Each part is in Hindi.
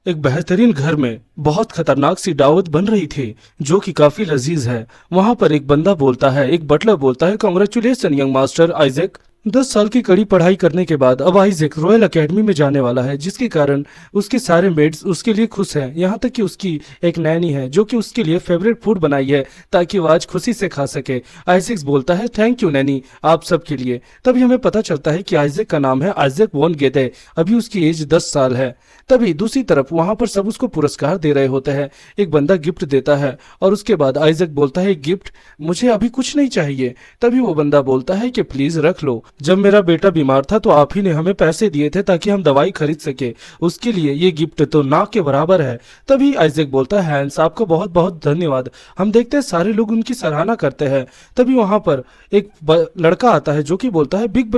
एक बेहतरीन घर में बहुत खतरनाक सी दावत बन रही थी जो कि काफी लजीज है। वहां पर एक बंदा बोलता है, एक बटलर बोलता है, कांग्रेचुलेशन यंग मास्टर आइजैक। 10 साल की कड़ी पढ़ाई करने के बाद अब आइजैक रॉयल एकेडमी में जाने वाला है, जिसके कारण उसके सारे मेट्स उसके लिए खुश हैं। यहाँ तक कि उसकी एक नैनी है जो कि उसके लिए फेवरेट फूड बनाई है ताकि वो आज खुशी से खा सके। आइजैक बोलता है, थैंक यू नैनी, आप सब के लिए। तभी हमें पता चलता है कि आइजैक का नाम है आइजैक वॉन गेदे। अभी उसकी एज 10 साल है। तभी दूसरी तरफ वहां पर सब उसको पुरस्कार दे रहे होते हैं। एक बंदा गिफ्ट देता है और उसके बाद आइजैक बोलता है, गिफ्ट? मुझे अभी कुछ नहीं चाहिए। तभी वो बंदा बोलता है कि प्लीज रख लो, जब मेरा बेटा बीमार था तो आप ही ने हमें पैसे दिए थे ताकि हम दवाई खरीद सके, उसके लिए ये गिफ्ट तो ना के बराबर है। तभी आइजैक बोलता है, हैंस आपको बहुत बहुत धन्यवाद। हम देखते हैं सारे लोग उनकी सराहना करते हैं। तभी वहां पर एक लड़का आता है जो कि बोलता है, बिग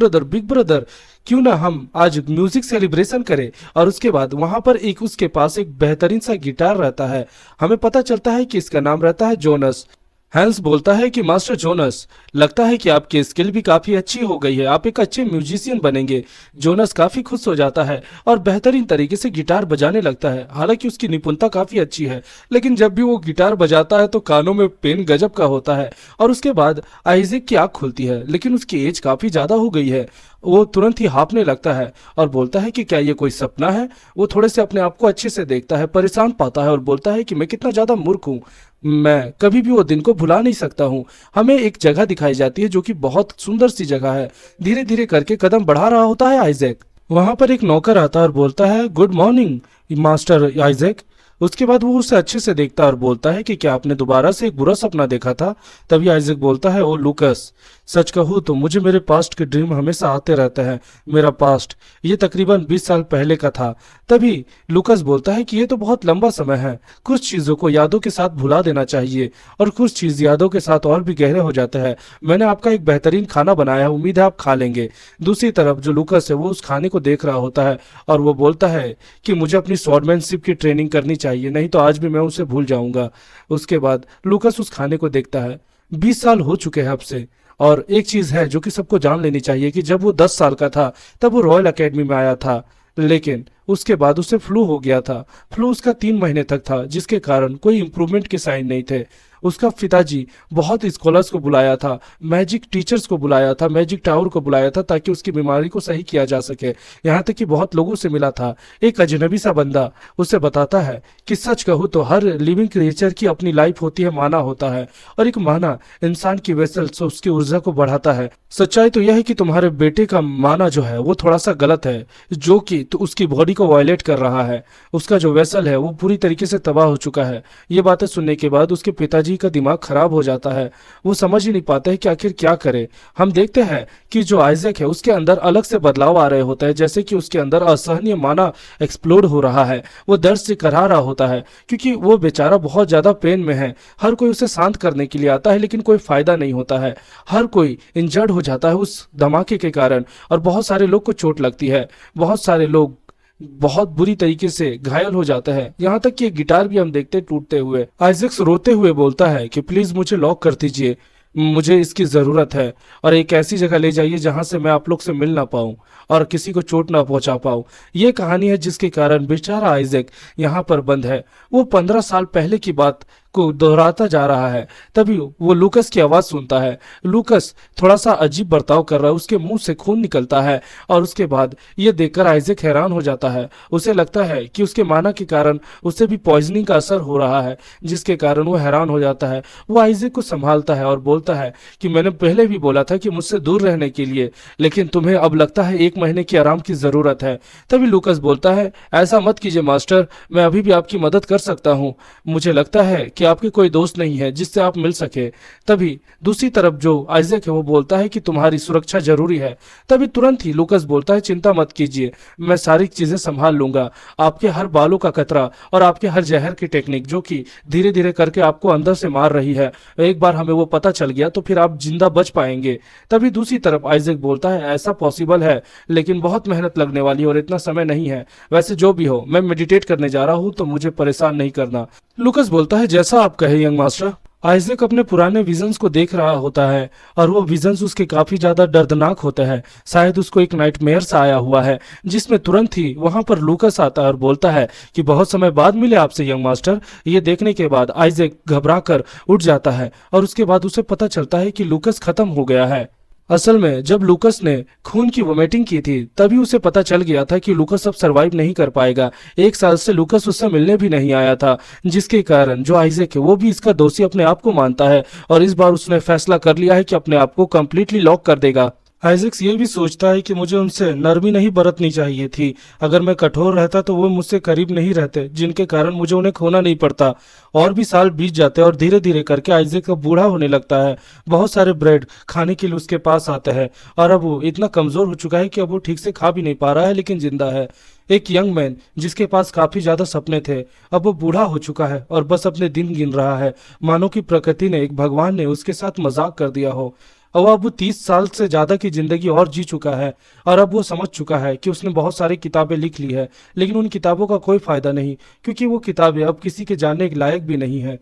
ब्रदर क्यों ना हम आज म्यूजिक सेलिब्रेशन करें। और उसके बाद वहां पर एक उसके पास एक बेहतरीन सा गिटार रहता है। हमें पता चलता है कि इसका नाम रहता है जोनस। हैंस बोलता है कि मास्टर जोनस, लगता है कि आपकी स्किल भी काफी अच्छी हो गई है, आप एक अच्छे म्यूजिशियन बनेंगे। जोनस काफी खुश हो जाता है और बेहतरीन तरीके से गिटार बजाने लगता है। हालांकि उसकी निपुणता काफी अच्छी है, लेकिन जब भी वो गिटार बजाता है तो कानों में पेन गजब का होता है। और उसके बाद आइजैक की आंख खुलती है, लेकिन उसकी एज काफी ज्यादा हो गई है। वो तुरंत ही हाँफने लगता है और बोलता है कि क्या ये कोई सपना है। वो थोड़े से अपने आप को अच्छे से देखता है, परेशान पाता है और बोलता है कि मैं कितना ज्यादा मूर्ख हूँ, मैं कभी भी वो दिन को भुला नहीं सकता हूँ। हमें एक जगह दिखाई जाती है जो कि बहुत सुंदर सी जगह है। धीरे धीरे करके कदम बढ़ा रहा होता है आइजैक। वहां पर एक नौकर आता है और बोलता है, गुड मॉर्निंग मास्टर आइजैक। उसके बाद वो उसे अच्छे से देखता है और बोलता है कि क्या आपने दोबारा से एक बुरा सपना देखा था। तभी आइजैक बोलता है, ओ लूकस, सच कहूँ तो मुझे मेरे पास्ट के ड्रीम हमेशा आते रहते हैं। मेरा पास्ट ये तकरीबन 20 साल पहले का था। तभी लूकस बोलता है कि ये तो बहुत लंबा समय है, कुछ चीजों को यादों के साथ भुला देना चाहिए और कुछ चीज यादों के साथ और भी गहरे हो जाते हैं। मैंने आपका एक बेहतरीन खाना बनाया है, उम्मीद है आप खा लेंगे। दूसरी तरफ जो लूकस है वो उस खाने को देख रहा होता है और वो बोलता है कि मुझे अपनी स्वॉर्डमैनशिप की ट्रेनिंग करनी चाहिए, नहीं तो आज भी मैं उसे भूल जाऊंगा। उसके बाद लूकस उस खाने को देखता है। 20 साल हो चुके हैं अब से। और एक चीज है जो कि सबको जान लेनी चाहिए कि जब वो 10 साल का था तब वो रॉयल एकेडमी में आया था, लेकिन उसके बाद उसे फ्लू हो गया था। फ्लू उसका 3 महीने तक था, जिसके कारण कोई इंप्रूवमेंट के साइन नहीं थे। उसका पिताजी बहुत स्कॉलर्स को बुलाया था, मैजिक टीचर्स को बुलाया था, मैजिक टावर को बुलाया था ताकि उसकी बीमारी को सही किया जा सके। यहाँ तक कि बहुत लोगों से मिला था। एक अजनबी सा बंदा उसे बताता है कि सच कहूँ तो हर लिविंग क्रिएचर की अपनी लाइफ होती है, माना होता है, और एक माना इंसान की वेसल से उसकी ऊर्जा को बढ़ाता है। सच्चाई तो यह है कि तुम्हारे बेटे का माना जो है वो थोड़ा सा गलत है, जो कि तो उसकी बॉडी को वायलेट कर रहा है। उसका जो वेसल है वो पूरी तरीके से तबाह हो चुका है। ये बातें सुनने के बाद उसके पिताजी का दिमाग खराब हो जाता है। वो समझ ही नहीं पाते हैं कि आखिर क्या करे। हम देखते हैं कि जो आइजैक है उसके अंदर अलग से बदलाव आ रहे होते हैं, जैसे कि उसके अंदर असहनीय माना एक्सप्लोड हो रहा है। वो दर्द से कराह रहा होता है क्योंकि वो बेचारा बहुत ज्यादा पेन में है। हर कोई उसे शांत करने के लिए आता है, लेकिन कोई फायदा नहीं होता है। हर कोई इंजर्ड हो जाता है उस धमाके के कारण और बहुत सारे लोग को चोट लगती है। बहुत सारे लोग बहुत बुरी तरीके से घायल हो जाता है। यहाँ तक कि एक गिटार भी हम देखते टूटते हुए। आइजैक रोते हुए बोलता है कि प्लीज मुझे लॉक कर दीजिए, मुझे इसकी जरूरत है, और एक ऐसी जगह ले जाइए जहां से मैं आप लोग से मिल ना पाऊं और किसी को चोट ना पहुंचा पाऊं। ये कहानी है जिसके कारण बेचारा आइजैक यहाँ पर बंद है। वो 15 साल पहले की बात को दोहराता जा रहा है। तभी वो लूकस की आवाज सुनता है। लूकस थोड़ा सा अजीब बर्ताव कर रहा है, उसके मुंह से खून निकलता है और उसके बाद ये देखकर आइजैक हैरान हो जाता है। उसे लगता है कि उसके माना के कारण उसे भी पॉइजनिंग का असर हो रहा है, जिसके कारण वो हैरान हो जाता है। वो आइजैक को संभालता है और बोलता है कि मैंने पहले भी बोला था कि मुझसे दूर रहने के लिए, लेकिन तुम्हें अब लगता है 1 महीने की आराम की जरूरत है। तभी लूकस बोलता है, ऐसा मत कीजिए मास्टर, मैं अभी भी आपकी मदद कर सकता हूँ। मुझे लगता है कि आपके कोई दोस्त नहीं है जिससे आप मिल सके। तभी दूसरी तरफ जो आइजैक है वो बोलता है कि तुम्हारी सुरक्षा जरूरी है। तभी तुरंत ही लूकस बोलता है, चिंता मत कीजिए, मैं सारी चीजें संभाल लूंगा। आपके हर बालों का कतरा और आपके हर जहर की टेक्निक जो कि धीरे धीरे करके आपको अंदर से मार रही है, एक बार हमें वो पता चल गया तो फिर आप जिंदा बच पाएंगे। तभी दूसरी तरफ आइजैक बोलता है, ऐसा पॉसिबल है लेकिन बहुत मेहनत लगने वाली है और इतना समय नहीं है। वैसे जो भी हो, मैं मेडिटेट करने जा रहा हूँ तो मुझे परेशान नहीं करना। लूकस बोलता है, जैसा आप कहे यंग मास्टर। आइजैक अपने पुराने विजन्स को देख रहा होता है और वो विजन्स उसके काफी ज्यादा दर्दनाक होते हैं। शायद उसको एक नाइटमेयर सा आया हुआ है, जिसमें तुरंत ही वहां पर लूकस आता है और बोलता है कि बहुत समय बाद मिले आपसे यंग मास्टर। ये देखने के बाद आइजैक घबरा कर उठ जाता है और उसके बाद उसे पता चलता है कि लूकस खत्म हो गया है। असल में जब लूकस ने खून की वोमिटिंग की थी तभी उसे पता चल गया था कि लूकस अब सरवाइव नहीं कर पाएगा। 1 साल से लूकस उससे मिलने भी नहीं आया था, जिसके कारण जो आइजैक है वो भी इसका दोषी अपने आप को मानता है और इस बार उसने फैसला कर लिया है कि अपने आप को कंप्लीटली लॉक कर देगा। आइजैक ये भी सोचता है कि मुझे उनसे नरमी नहीं बरतनी चाहिए थी। अगर मैं कठोर रहता तो वो मुझसे करीब नहीं रहते, जिनके कारण मुझे उन्हें खोना नहीं पड़ता। और भी साल बीत जाते और धीरे धीरे करके आइजैक अब बूढ़ा होने लगता है। बहुत सारे ब्रेड खाने के लिए उसके पास आते हैं और अब वो इतना कमजोर हो चुका है कि अब वो ठीक से खा भी नहीं पा रहा है, लेकिन जिंदा है। एक यंग मैन जिसके पास काफी ज्यादा सपने थे, अब वो बूढ़ा हो चुका है और बस अपने दिन गिन रहा है, मानो कि प्रकृति ने, एक भगवान ने उसके साथ मजाक कर दिया हो। और अब वो 30 साल से ज्यादा की जिंदगी और जी चुका है और अब वो समझ चुका है कि उसने बहुत सारी किताबें लिख ली है, लेकिन उन किताबों का कोई फायदा नहीं, क्योंकि वो किताबें अब किसी के जानने के लायक भी नहीं है।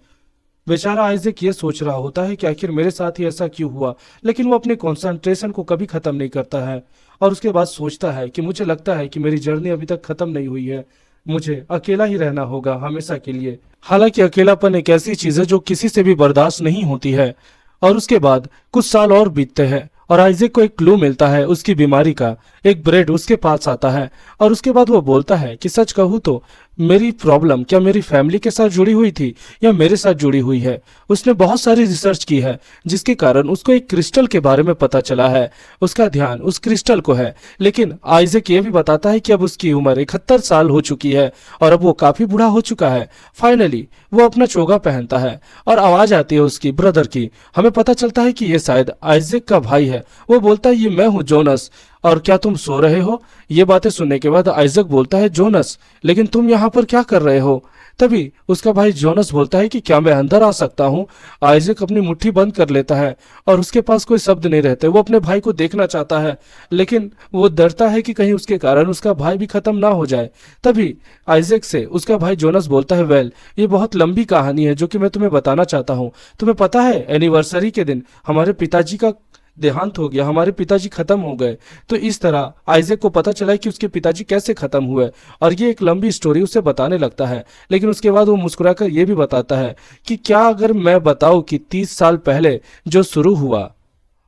बेचारा आइजैक ये सोच रहा होता है कि आखिर मेरे साथ ही ऐसा क्यों हुआ, लेकिन वो अपने कंसंट्रेशन को कभी खत्म नहीं करता है और उसके बाद सोचता है कि मुझे लगता है कि मेरी जर्नी अभी तक खत्म नहीं हुई है, मुझे अकेला ही रहना होगा हमेशा के लिए। हालांकि अकेलापन एक ऐसी चीज है जो किसी से भी बर्दाश्त नहीं होती है। और उसके बाद कुछ साल और बीतते हैं और आइजैक को एक क्लू मिलता है उसकी बीमारी का। एक ब्रेड उसके पास आता है और उसके बाद वो बोलता है कि सच कहूँ तो मेरी प्रॉब्लम क्या मेरी फैमिली के साथ जुड़ी हुई थी या मेरे साथ जुड़ी हुई है। उसने बहुत सारी रिसर्च की है, जिसके कारण उसको एक क्रिस्टल के बारे में पता चला है। उसका ध्यान उस क्रिस्टल को है, लेकिन आइजैक ये भी बताता है कि अब उसकी उम्र 71 साल हो चुकी है और अब वो काफी बूढ़ा हो चुका है। फाइनली वो अपना चोगा पहनता है और आवाज आती है उसकी ब्रदर की। हमें पता चलता है कि ये शायद आइजैक का भाई है। वो बोलता है ये मैं हूँ जोनस, और क्या तुम सो रहे हो। ये बातें सुनने के बाद आइजैक बोलता है जोनस, लेकिन तुम यहाँ पर क्या कर रहे हो। तभी उसका भाई जोनस बोलता है कि क्या मैं अंदर आ सकता हूँ। आइजैक अपनी मुट्ठी बंद कर लेता है और उसके पास कोई शब्द नहीं रहते। वो अपने भाई को देखना चाहता है, लेकिन वो डरता है कि कहीं उसके कारण उसका भाई भी खत्म ना हो जाए। तभी आइजैक से उसका भाई जोनस बोलता है वेल, ये बहुत लंबी कहानी है जो कि मैं तुम्हें बताना चाहता हूँ। तुम्हें पता है एनिवर्सरी के दिन हमारे पिताजी का देहांत हो गया, हमारे पिताजी खत्म हो गए। तो इस तरह आइजैक को पता चला कि उसके पिताजी कैसे खत्म हुए और ये एक लंबी स्टोरी उसे बताने लगता है। लेकिन उसके बाद वो मुस्कुराकर ये भी बताता है कि क्या अगर मैं बताऊं कि 30 साल पहले जो शुरू हुआ।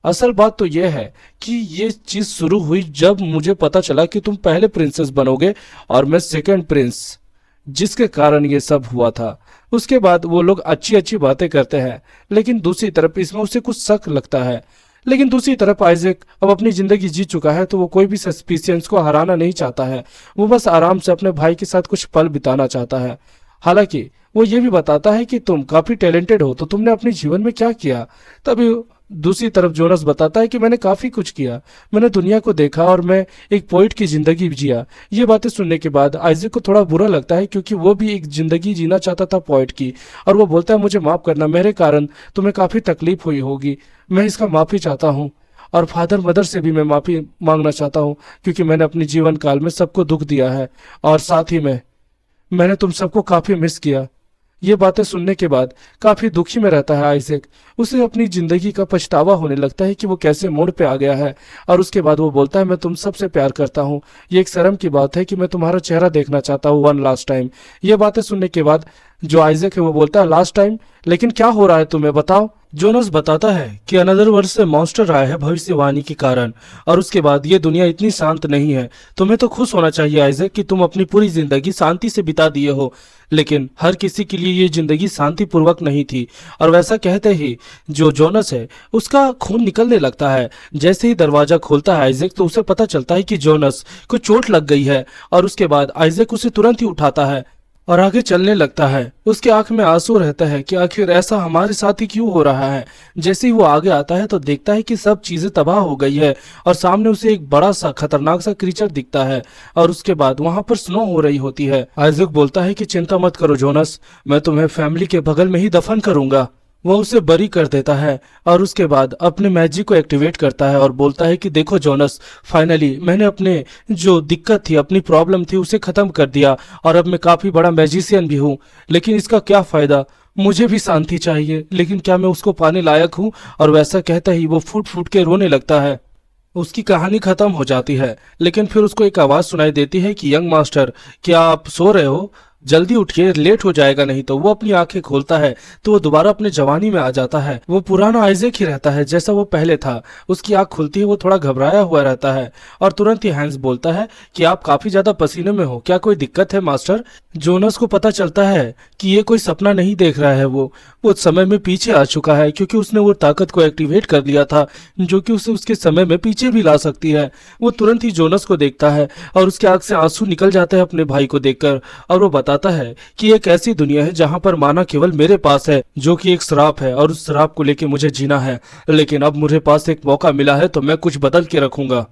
असल बात तो यह है कि ये चीज शुरू हुई जब मुझे पता चला कि तुम पहले प्रिंसेस बनोगे और मैं सेकंड प्रिंस, जिसके कारण ये सब हुआ था। उसके बाद वो लोग अच्छी अच्छी बातें करते हैं, लेकिन दूसरी तरफ इसमें उसे कुछ शक लगता है। लेकिन दूसरी तरफ आइजैक अब अपनी जिंदगी जी चुका है, तो वो कोई भी सस्पिशियंस को हराना नहीं चाहता है। वो बस आराम से अपने भाई के साथ कुछ पल बिताना चाहता है। हालांकि वो ये भी बताता है कि तुम काफी टैलेंटेड हो, तो तुमने अपने जीवन में क्या किया। तभी दूसरी तरफ जोनस बताता है कि मैंने काफी कुछ किया, मैंने दुनिया को देखा और मैं एक पोइट की जिंदगी जिया। ये बातें सुनने के बाद आइजैक को थोड़ा बुरा लगता है, क्योंकि वो भी एक जिंदगी जीना चाहता था पोइट की। और वो बोलता है मुझे माफ करना, मेरे कारण तुम्हें काफी तकलीफ हुई होगी, मैं इसका माफी चाहता हूँ। और फादर मदर से भी मैं माफी मांगना चाहता हूँ, क्योंकि मैंने अपने जीवन काल में सबको दुख दिया है और साथ ही में मैंने तुम सबको काफी मिस किया। ये बातें सुनने के बाद काफी दुखी में रहता है आइजैक। उसे अपनी जिंदगी का पछतावा होने लगता है कि वो कैसे मोड़ पे आ गया है। और उसके बाद वो बोलता है मैं तुम सबसे प्यार करता हूँ, ये एक शर्म की बात है कि मैं तुम्हारा चेहरा देखना चाहता हूँ वन लास्ट टाइम। ये बातें सुनने के बाद जो आइजैक है वो बोलता है लास्ट टाइम, लेकिन क्या हो रहा है तुम्हें बताओ। जोनस बताता है कि अनदर वर्ल्ड से मॉन्स्टर आया है भविष्यवाणी के कारण, और उसके बाद ये दुनिया इतनी शांत नहीं है। तुम्हें तो खुश होना चाहिए आइजैक कि तुम अपनी पूरी जिंदगी शांति से बिता दिए हो, लेकिन हर किसी के लिए ये जिंदगी शांतिपूर्वक नहीं थी। और वैसा कहते ही जो जोनस है उसका खून निकलने लगता है। जैसे ही दरवाजा खोलता है आइजैक, तो उसे पता चलता है कि जोनस को चोट लग गई है। और उसके बाद आइजैक उसे तुरंत ही उठाता है और आगे चलने लगता है। उसके आंख में आंसू रहता है कि आखिर ऐसा हमारे साथ ही क्यों हो रहा है। जैसे ही वो आगे आता है तो देखता है कि सब चीजें तबाह हो गई है और सामने उसे एक बड़ा सा खतरनाक सा क्रीचर दिखता है। और उसके बाद वहां पर स्नो हो रही होती है। आइजैक बोलता है कि चिंता मत करो जोनस, मैं तुम्हें फैमिली के बगल में ही दफन करूंगा। वो उसे बरी कर देता है और उसके बाद अपने मैजिक को एक्टिवेट करता है और बोलता है कि देखो जोनस, फाइनली मैंने अपने जो दिक्कत थी, अपनी प्रॉब्लम थी, उसे खत्म कर दिया और अब मैं काफी बड़ा मैजिशियन भी हूँ। लेकिन इसका क्या फायदा, मुझे भी शांति चाहिए, लेकिन क्या मैं उसको पाने लायक हूँ? और वैसा कहता ही वो फूट फूट के रोने लगता है। उसकी कहानी खत्म हो जाती है, लेकिन फिर उसको एक आवाज सुनाई देती है कि यंग मास्टर, क्या आप सो रहे हो? जल्दी उठिए, लेट हो जाएगा नहीं तो। वो अपनी आंखें खोलता है तो वो दोबारा अपने जवानी में आ जाता है। वो पुराना आइजैक ही रहता है जैसा वो पहले था। उसकी आंख खुलती है, वो थोड़ा घबराया हुआ रहता है और तुरंत ही हैंस बोलता है कि आप काफी ज्यादा पसीने में हो, क्या कोई दिक्कत है मास्टर? जोनस को पता चलता है कि ये कोई सपना नहीं देख रहा है। वो समय में पीछे आ चुका है, क्योंकि उसने वो ताकत को एक्टिवेट कर लिया था जो कि उसे उसके समय में पीछे भी ला सकती है। वो तुरंत ही जोनस को देखता है और उसके आंख से आंसू निकल जाते हैं अपने भाई को देखकर, और वो बताता है कि एक ऐसी दुनिया है जहां पर माना केवल मेरे पास है, जो कि एक श्राप है, और उस श्राप को लेके मुझे जीना है। लेकिन अब मुझे पास एक मौका मिला है तो मैं कुछ बदल के रखूंगा।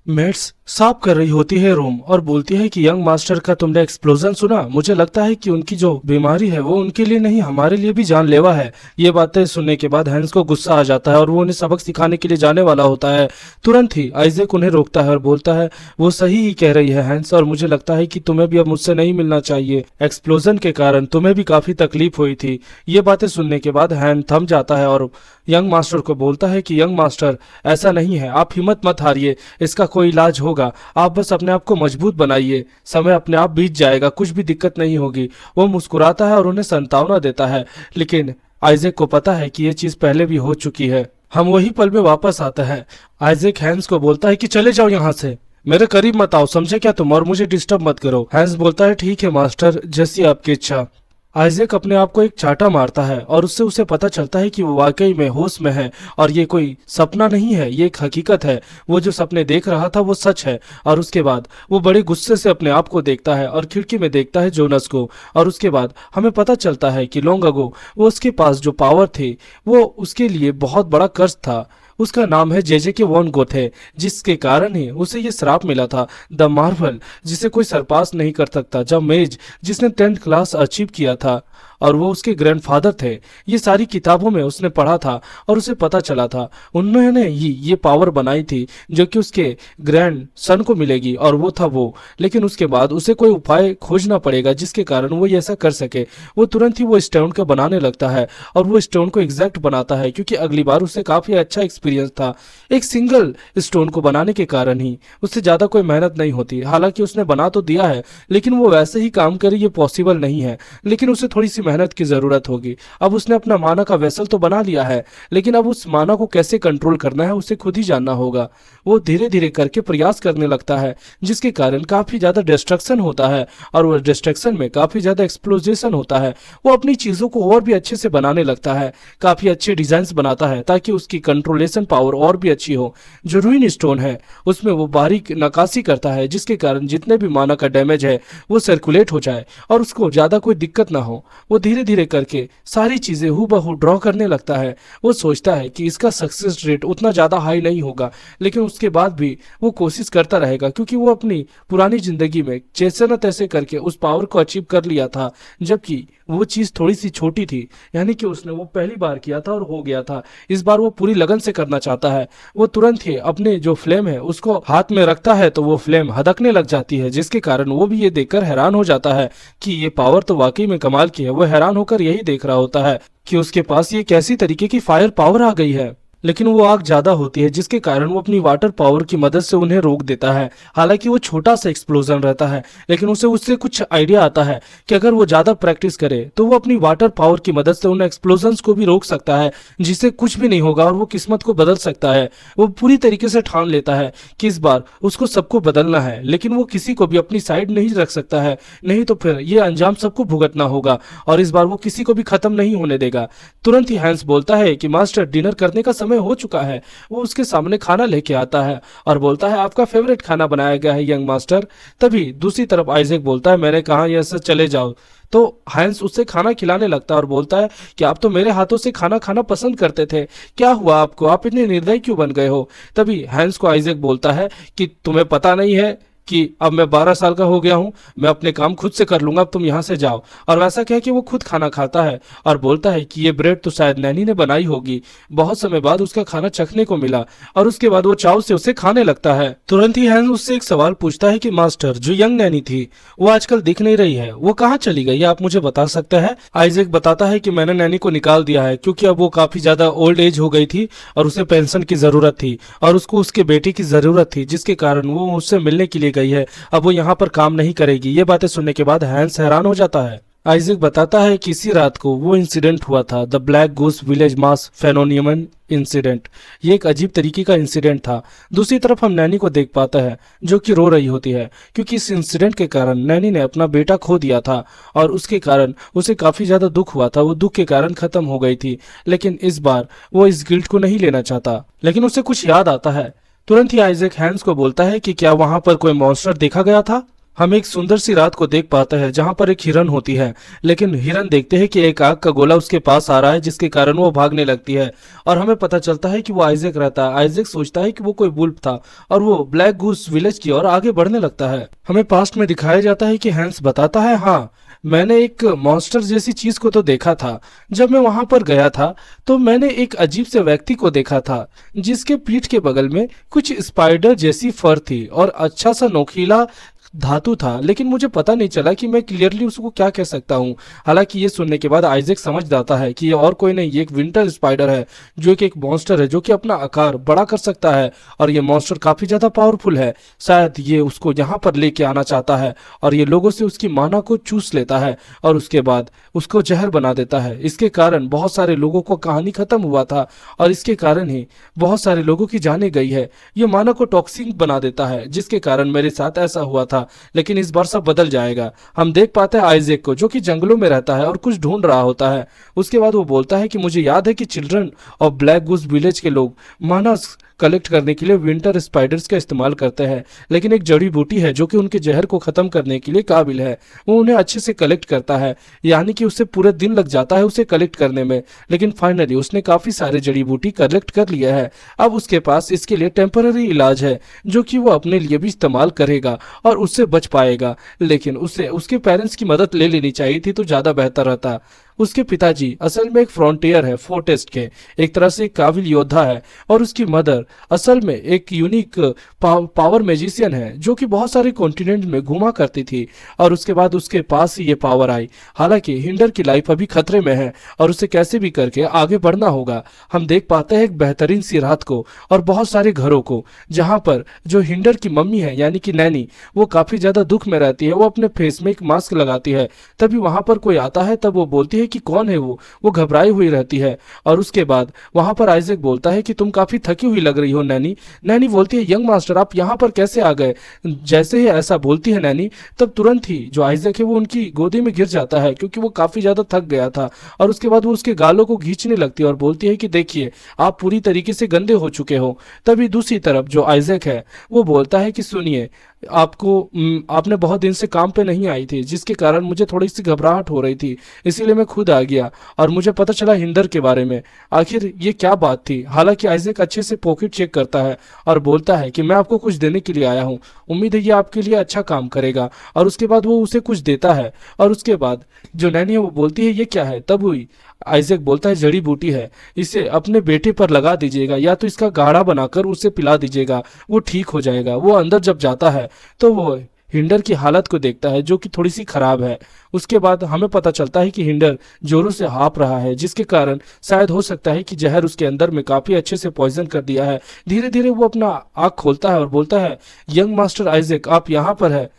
मेट्स साफ कर रही होती है रूम और बोलती है कि यंग मास्टर का तुमने एक्सप्लोजन सुना? मुझे लगता है कि उनकी जो बीमारी है वो उनके लिए नहीं, हमारे लिए भी जानलेवा है। ये बातें सुनने के बाद हैंस को गुस्सा आ जाता है और वो उन्हें सबक सिखाने के लिए जाने वाला होता है। तुरंत ही आइजैक उन्हें रोकता है और बोलता है, वो सही ही कह रही है हैंस, और मुझे लगता है कि तुम्हें भी अब मुझसे नहीं मिलना चाहिए। एक्सप्लोजन के कारण तुम्हें भी काफी तकलीफ हुई थी। ये बातें सुनने के बाद हैंस थम जाता है और यंग मास्टर को बोलता है कि यंग मास्टर, ऐसा नहीं है, आप हिम्मत मत हारिए, इसका कोई इलाज होगा। आप बस अपने आप को मजबूत बनाइए, समय अपने आप बीत जाएगा, कुछ भी दिक्कत नहीं होगी। वो मुस्कुराता है और उन्हें सांत्वना देता है, लेकिन आइजैक को पता है कि ये चीज पहले भी हो चुकी है। हम वही पल में वापस आता है। आइजैक हैंस को बोलता है कि चले जाओ यहाँ से, मेरे करीब मत आओ, समझे क्या तुम, और मुझे डिस्टर्ब मत करो। हैंस बोलता है, ठीक है मास्टर, जैसी आपकी इच्छा। आइजैक अपने आप को एक चाटा मारता है और उससे उसे पता चलता है कि वो वाकई में होश में है और ये कोई सपना नहीं है, ये एक हकीकत है। वो जो सपने देख रहा था वो सच है। और उसके बाद वो बड़े गुस्से से अपने आप को देखता है और खिड़की में देखता है जोनस को। और उसके बाद हमें पता चलता है कि लॉन्ग अगो वो उसके पास जो पावर थे वो उसके लिए बहुत बड़ा कर्ज था। उसका नाम है जेजे वॉन गोथे, जिसके कारण ही उसे ये श्राप मिला था, द मार्वल, जिसे कोई सरपास नहीं कर सकता। जब मेज, जिसने 10th क्लास अचीव किया था और वो उसके ग्रैंडफादर थे, ये सारी किताबों में उसने पढ़ा था और उसे पता चला था उन्होंने ही ये पावर बनाई थी जो कि उसके ग्रैंड सन को मिलेगी, और वो था वो। लेकिन उसके बाद उसे कोई उपाय खोजना पड़ेगा जिसके कारण वो ऐसा कर सके। वो तुरंत ही वो स्टोन को बनाने लगता है और वो स्टोन को एग्जैक्ट बनाता है, क्योंकि अगली बार उसे काफी अच्छा एक्सपीरियंस था। एक सिंगल स्टोन को बनाने के कारण ही उससे ज्यादा कोई मेहनत नहीं होती। हालांकि उसने बना तो दिया है, लेकिन वो वैसे ही काम करे ये पॉसिबल नहीं है, लेकिन उसे थोड़ी सी मेहनत की जरूरत होगी। अब उसने अपना माना का वेसल तो बना लिया है, लेकिन अब उस माना को कैसे कंट्रोल करना है उसे खुद ही जानना होगा। वो धीरे धीरे करके प्रयास करने लगता है, जिसके कारण काफी ज्यादा डिस्ट्रक्शन होता है और वो डिस्ट्रक्शन में काफी ज्यादा एक्सप्लोजेशन होता है। वो अपनी चीजों को और भी अच्छे से बनाने लगता है, काफी अच्छे डिजाइन बनाता है ताकि उसकी कंट्रोलेशन पावर और भी अच्छी हो। जो रूइन स्टोन है उसमें वो बारीक नक्काशी करता है, जिसके कारण जितने भी माना का डैमेज है वो सर्कुलेट हो जाए और उसको ज्यादा कोई दिक्कत ना हो। वो धीरे धीरे करके सारी चीजें हूबहू ड्रॉ करने लगता है। वो सोचता है कि इसका सक्सेस रेट उतना ज्यादा हाई नहीं होगा, लेकिन उसके बाद भी वो कोशिश करता रहेगा, क्योंकि वो अपनी पुरानी जिंदगी में जैसे न तैसे करके उस पावर को अचीव कर लिया था, जबकि वो चीज थोड़ी सी छोटी थी, यानी कि उसने वो पहली बार किया था और हो गया था। इस बार वो पूरी लगन से करना चाहता है। वो तुरंत ही अपने जो फ्लेम है उसको हाथ में रखता है तो वो फ्लेम हदकने लग जाती है, जिसके कारण वो भी ये देखकर हैरान हो जाता है कि ये पावर तो वाकई में कमाल की है। वो हैरान होकर यही देख रहा होता है कि उसके पास ये कैसी तरीके की फायर पावर आ गई है, लेकिन वो आग ज्यादा होती है, जिसके कारण वो अपनी वाटर पावर की मदद से उन्हें रोक देता है। हालांकि वो छोटा सा एक्सप्लोजन रहता है, लेकिन उसे उससे कुछ आइडिया आता है कि अगर वो ज्यादा प्रैक्टिस करे तो वो अपनी वाटर पावर की मदद से उन एक्सप्लोजन्स को भी रोक सकता है, जिससे कुछ भी नहीं होगा और वो किस्मत को बदल सकता है। वो पूरी तरीके से ठान लेता है कि इस बार उसको सबको बदलना है, लेकिन वो किसी को भी अपनी साइड नहीं रख सकता है, नहीं तो फिर ये अंजाम सबको भुगतना होगा और इस बार वो किसी को भी खत्म नहीं होने देगा। तुरंत ही हैंस बोलता है कि मास्टर, डिनर करने का समय हो चुका है। वो उसके सामने खाना लेके आता है और बोलता है, आपका फेवरेट खाना बनाया गया है यंग मास्टर। तभी दूसरी तरफ आइजैक बोलता है, मैंने कहा यह सब चले जाओ। तो हैंस उससे खाना खिलाने लगता है और बोलता है कि आप तो मेरे हाथों से खाना खाना पसंद करते थे, क्या हुआ आपको, आप इतने निर्दयी क्यों बन गए हो? तभी हैंस को आइजैक बोलता है कि तुम्हें पता नहीं है कि अब मैं 12 साल का हो गया हूँ, मैं अपने काम खुद से कर लूंगा, अब तुम यहाँ से जाओ। और वैसा कह के वो खुद खाना खाता है और बोलता है कि ये ब्रेड तो शायद नैनी ने बनाई होगी। बहुत समय बाद उसका खाना चखने को मिला और उसके बाद वो चाव से उसे खाने लगता है। तुरंत ही हैंस उससे एक सवाल पूछता है कि मास्टर, जो यंग नैनी थी वो आजकल दिख नहीं रही है, वो कहाँ चली गई है, आप मुझे बता सकते हैं? आइजैक बताता है कि मैंने नैनी को निकाल दिया है क्योंकि अब वो काफी ज्यादा ओल्ड एज हो गई थी और उसे पेंशन की जरूरत थी और उसको उसके बेटे की जरूरत थी, जिसके कारण वो उससे मिलने के लिए गई है। अब वो यहाँ पर काम नहीं करेगी। ये बातें सुनने के बाद हैंस हैरान हो जाता है। आइजैक बताता है कि इसी रात को वो इंसिडेंट हुआ था, the black goose village mass phenomenon incident. ये एक अजीब तरीके का इंसिडेंट था। दूसरी तरफ हम नैनी को देख पाता है जो कि रो रही होती है क्योंकि इस इंसिडेंट के कारण नैनी ने अपना बेटा खो दिया था और उसके कारण उसे काफी ज्यादा दुख हुआ था। वो दुख के कारण खत्म हो गई थी, लेकिन इस बार वो इस गिल्ट को नहीं लेना चाहता। लेकिन उसे कुछ याद आता है। तुरंत ही आइजैक हैंस को बोलता है कि क्या वहां पर कोई मॉन्स्टर देखा गया था? हम एक सुंदर सी रात को देख पाते हैं जहां पर एक हिरन होती है, लेकिन हिरन देखते हैं कि एक आग का गोला उसके पास आ रहा है, जिसके कारण वो भागने लगती है और हमें पता चलता है कि वो आइजैक रहता है। आइजैक सोचता है कि वो कोई वुल्फ था और वो ब्लैक गूस विलेज की ओर आगे बढ़ने लगता है। हमें पास्ट में दिखाया जाता है कि हैंस बताता है, हाँ मैंने एक मॉन्स्टर जैसी चीज को तो देखा था। जब मैं वहां पर गया था तो मैंने एक अजीब से व्यक्ति को देखा था जिसके पीठ के बगल में कुछ स्पाइडर जैसी फर थी और अच्छा सा नोकीला धातु था, लेकिन मुझे पता नहीं चला कि मैं क्लियरली उसको क्या कह सकता हूँ। हालांकि ये सुनने के बाद आइजैक समझ जाता है कि ये और कोई नहीं, ये एक विंटर स्पाइडर है जो कि एक मॉन्स्टर है जो कि अपना आकार बड़ा कर सकता है और ये मॉन्स्टर काफी ज्यादा पावरफुल है। शायद ये उसको यहाँ पर लेके आना चाहता है और ये लोगों से उसकी माना को चूस लेता है और उसके बाद उसको जहर बना देता है। इसके कारण बहुत सारे लोगों को कहानी खत्म हुआ था और इसके कारण ही बहुत सारे लोगों की जाने गई है। ये माना को टॉक्सिक बना देता है, जिसके कारण मेरे साथ ऐसा हुआ था, लेकिन इस बार सब बदल जाएगा। हम देख पाते हैं आइजैक को जो कि जंगलों में रहता है और कुछ ढूंढ रहा होता है। उसके बाद वो बोलता है कि मुझे याद है कि children of black goose village के लोग माना कलेक्ट करने के लिए विंटर स्पाइडर्स का इस्तेमाल करते हैं, लेकिन एक जड़ी बूटी है जो कि उनके जहर को खत्म करने के लिए काबिल है। वो उन्हें अच्छे से कलेक्ट करता है, यानी कि उसे पूरे दिन लग जाता है उसे कलेक्ट करने में, लेकिन फाइनली उसने काफी सारे जड़ी बूटी कलेक्ट कर लिया है। अब उसके पास इसके लिए टेम्पररी इलाज है जो कि वो अपने लिए भी इस्तेमाल करेगा और उससे बच पाएगा, लेकिन उसे उसके पेरेंट्स की मदद ले लेनी चाहिए थी तो ज्यादा बेहतर रहता। उसके पिताजी असल में एक फ्रंटियर है, फोर्टेस्ट के, एक तरह से एक काबिल योद्धा है और उसकी मदर असल में एक यूनिक पावर मैजिशियन है जो कि बहुत सारे कॉन्टिनेंट में घुमा करती थी और उसके बाद उसके पास ही ये पावर आई। हालांकि हिंडर की लाइफ अभी खतरे में है और उसे कैसे भी करके आगे बढ़ना होगा। हम देख पाते हैं एक बेहतरीन सी रात को और बहुत सारे घरों को जहां पर जो हिंडर की मम्मी है यानी कि नैनी, वो काफी ज्यादा दुख में रहती है। वो अपने फेस में एक मास्क लगाती है, तभी वहां पर कोई आता है, तब वो बोलती है कि कौन है वो घबराई हुई रहती है और उसके बाद वहां पर आइजैक बोलता है कि तुम काफी थकी हुई लग रही हो नैनी। नैनी बोलती है, यंग मास्टर आप यहाँ पर कैसे आ गए? जैसे ही ऐसा बोलती है नैनी, तब तुरंत ही जो आइजैक है वो उनकी गोदी में गिर जाता है क्योंकि वो काफी ज्यादा थक गया था और उसके बाद वो उसके गालों को खींचने लगती है और बोलती है कि देखिए आप पूरी तरीके से गंदे हो चुके हो। तभी दूसरी तरफ जो आइजैक है वो बोलता है कि सुनिए, आपने बहुत दिन से काम पे नहीं आई थी, जिसके कारण मुझे थोड़ी सी घबराहट हो रही थी, इसीलिए मैं खुद आ गया और मुझे पता चला हिंदर के बारे में। आखिर ये क्या बात थी? हालांकि आइजैक अच्छे से पॉकेट चेक करता है और बोलता है कि मैं आपको कुछ देने के लिए आया हूँ, उम्मीद है ये आपके लिए अच्छा काम करेगा। और उसके बाद वो उसे कुछ देता है और उसके बाद जो नैनी है वो बोलती है ये क्या है? तब हुई आइजैक बोलता है जड़ी बूटी है, इसे अपने बेटे पर लगा दीजिएगा या तो इसका गाढ़ा बनाकर उसे पिला दीजिएगा, वो ठीक हो जाएगा। वो अंदर जब जाता है तो वो हिंडर की हालत को देखता है जो कि थोड़ी सी खराब है। उसके बाद हमें पता चलता है कि हिंडर जोरों से हाँप रहा है, जिसके कारण शायद हो सकता है कि जहर उसके अंदर में काफी अच्छे से पॉइजन कर दिया है। धीरे धीरे वो अपना आँख खोलता है और बोलता है, यंग मास्टर आइजैक आप यहाँ पर है,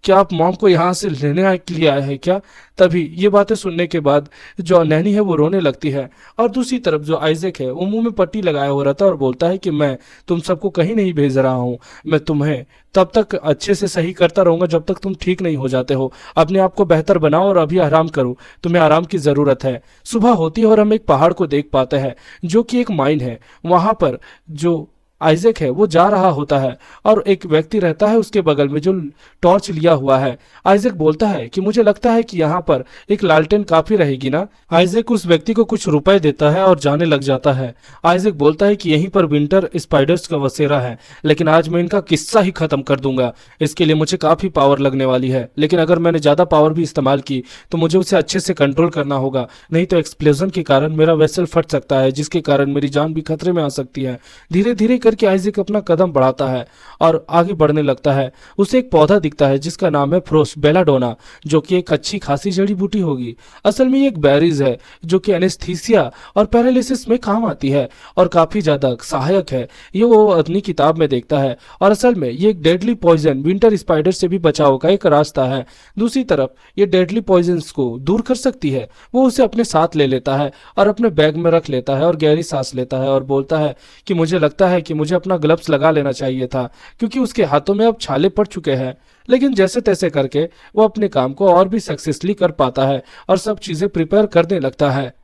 क्या आप मॉम को यहाँ से लेने के लिए आए हैं क्या? तभी ये बातें सुनने के बाद जो नैनी है वो रोने लगती है और दूसरी तरफ जो आइजैक है वो मुंह में पट्टी लगाया हुआ रहता है और बोलता है कि मैं तुम सबको कहीं नहीं भेज रहा हूँ, मैं तुम्हें तब तक अच्छे से सही करता रहूंगा जब तक तुम ठीक नहीं हो जाते हो। अपने आप को बेहतर बनाओ और अभी आराम करो, तुम्हें आराम की जरूरत है। सुबह होती है और हम एक पहाड़ को देख पाते हैं जो कि एक माइन है। वहां पर जो आइजैक है वो जा रहा होता है और एक व्यक्ति रहता है उसके बगल में जो टॉर्च लिया हुआ है। आइजैक बोलता है कि मुझे लगता है कि यहाँ पर एक लालटेन काफी रहेगी ना। आइजैक उस व्यक्ति को कुछ रुपए देता है और जाने लग जाता है। आइजैक बोलता है कि यहीं पर विंटर स्पाइडर्स का बसेरा है, लेकिन आज मैं इनका किस्सा ही खत्म कर दूंगा। इसके लिए मुझे काफी पावर लगने वाली है, लेकिन अगर मैंने ज्यादा पावर भी इस्तेमाल की तो मुझे उसे अच्छे से कंट्रोल करना होगा, नहीं तो एक्सप्लोजन के कारण मेरा वेसल फट सकता है, जिसके कारण मेरी जान भी खतरे में आ सकती है। धीरे धीरे करके आइजैक अपना कदम बढ़ाता है और आगे बढ़ने लगता है। उसे एक पौधा दिखता है जिसका नाम है फ्रोस्ट बेलाडोना, जो कि एक अच्छी खासी जड़ी बूटी होगी। असल में ये एक बेरीज है जो कि एनेस्थीसिया और पैरालिसिस में काम आती है और काफी ज्यादा सहायक है। ये वो अपनी किताब में देखता है और असल में ये एक डेडली पॉइजन विंटर स्पाइडर से भी बचाव का एक रास्ता है। दूसरी तरफ ये डेडली पॉइजन्स को दूर कर सकती है। वो उसे अपने साथ ले लेता है और अपने बैग में रख लेता है और गहरी सांस लेता है और बोलता है कि मुझे लगता है कि मुझे अपना ग्लव्स लगा लेना चाहिए था, क्योंकि उसके हाथों में अब छाले पड़ चुके हैं। लेकिन जैसे तैसे करके वो अपने काम को और भी सक्सेसफुली कर पाता है और सब चीजें प्रिपेयर करने लगता है।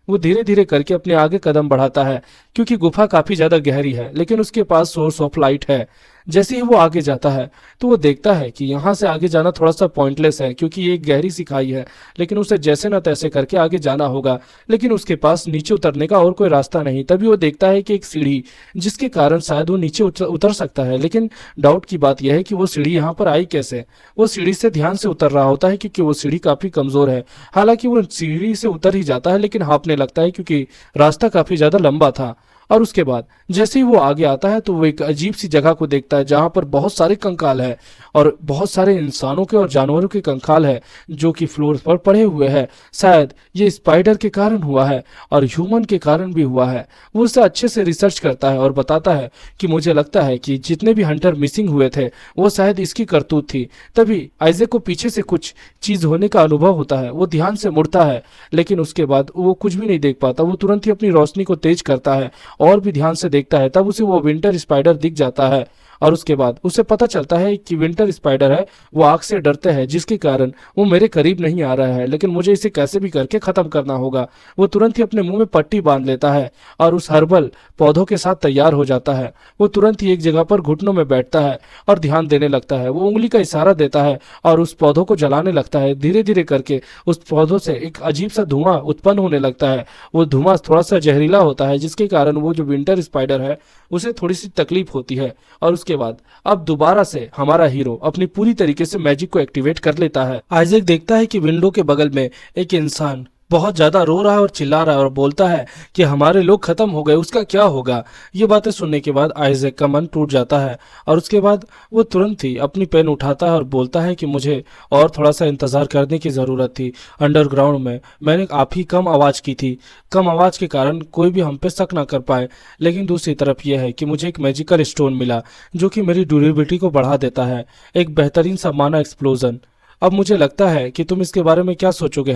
वो धीरे धीरे करके अपने आगे कदम बढ़ाता है, क्योंकि गुफा काफी ज्यादा गहरी है, लेकिन उसके पास सोर्स ऑफ लाइट है। जैसे ही वो आगे जाता है तो वो देखता है कि यहाँ से आगे जाना थोड़ा सा पॉइंटलेस है, क्योंकि ये एक गहरी सी खाई है, लेकिन उसे जैसे ना तैसे करके आगे जाना होगा। लेकिन उसके पास नीचे उतरने का और कोई रास्ता नहीं। तभी वो देखता है कि एक सीढ़ी, जिसके कारण शायद वो नीचे उतर सकता है। लेकिन डाउट की बात यह है कि वो सीढ़ी यहाँ पर आई कैसे। वो सीढ़ी से ध्यान से उतर रहा होता है, क्योंकि वो सीढ़ी काफी कमजोर है। हालांकि वो सीढ़ी से उतर ही जाता है, लेकिन हाँफने लगता है क्योंकि रास्ता काफी ज्यादा लंबा था। और उसके बाद जैसे ही वो आगे आता है तो वो एक अजीब सी जगह को देखता है जहां पर बहुत सारे कंकाल है और बहुत सारे इंसानों के और जानवरों के कंकाल है जो कि फ्लोर पर पड़े हुए हैं। शायद ये स्पाइडर के कारण हुआ है और ह्यूमन के कारण भी हुआ है। वो उसे अच्छे से रिसर्च करता है और बताता है कि मुझे लगता है कि जितने भी हंटर मिसिंग हुए थे वो शायद इसकी करतूत थी। तभी आइजैक को पीछे से कुछ चीज होने का अनुभव होता है। वो ध्यान से मुड़ता है, लेकिन उसके बाद वो कुछ भी नहीं देख पाता। वो तुरंत ही अपनी रोशनी को तेज करता है और भी ध्यान से देखता है। तब उसे वो विंटर स्पाइडर दिख जाता है और उसके बाद उसे पता चलता है कि विंटर स्पाइडर है। वो आग से डरते हैं, जिसके कारण वो मेरे करीब नहीं आ रहा है, लेकिन मुझे इसे कैसे भी करके खत्म करना होगा। वो तुरंत ही अपने मुंह में पट्टी बांध लेता है और उस हर्बल पौधों के साथ तैयार हो जाता है। वो तुरंत ही एक जगह पर घुटनों में बैठता है और ध्यान देने लगता है। वो उंगली का इशारा देता है और उस पौधों को जलाने लगता है। धीरे धीरे करके उस पौधों से एक अजीब सा धुआं उत्पन्न होने लगता है। वो धुआं थोड़ा सा जहरीला होता है, जिसके कारण वो जो विंटर स्पाइडर है उसे थोड़ी सी तकलीफ होती है। और उसके बाद अब दोबारा से हमारा हीरो अपनी पूरी तरीके से मैजिक को एक्टिवेट कर लेता है। आइजैक देखता है कि विंडो के बगल में एक इंसान बहुत ज्यादा रो रहा है और चिल्ला रहा है और बोलता है कि हमारे लोग खत्म हो गए, उसका क्या होगा। ये बातें सुनने के बाद आइजैक का मन टूट जाता है और उसके बाद वो तुरंत ही अपनी पेन उठाता है और बोलता है कि मुझे और थोड़ा सा इंतजार करने की जरूरत थी। अंडरग्राउंड में मैंने काफी कम आवाज की थी, कम आवाज के कारण कोई भी हम पे शक ना कर पाए। लेकिन दूसरी तरफ यह है कि मुझे एक मैजिकल स्टोन मिला जो कि मेरी ड्यूरेबिलिटी को बढ़ा देता है, एक बेहतरीन सा माना एक्सप्लोजन। अब मुझे लगता है कि तुम इसके बारे में क्या सोचोगे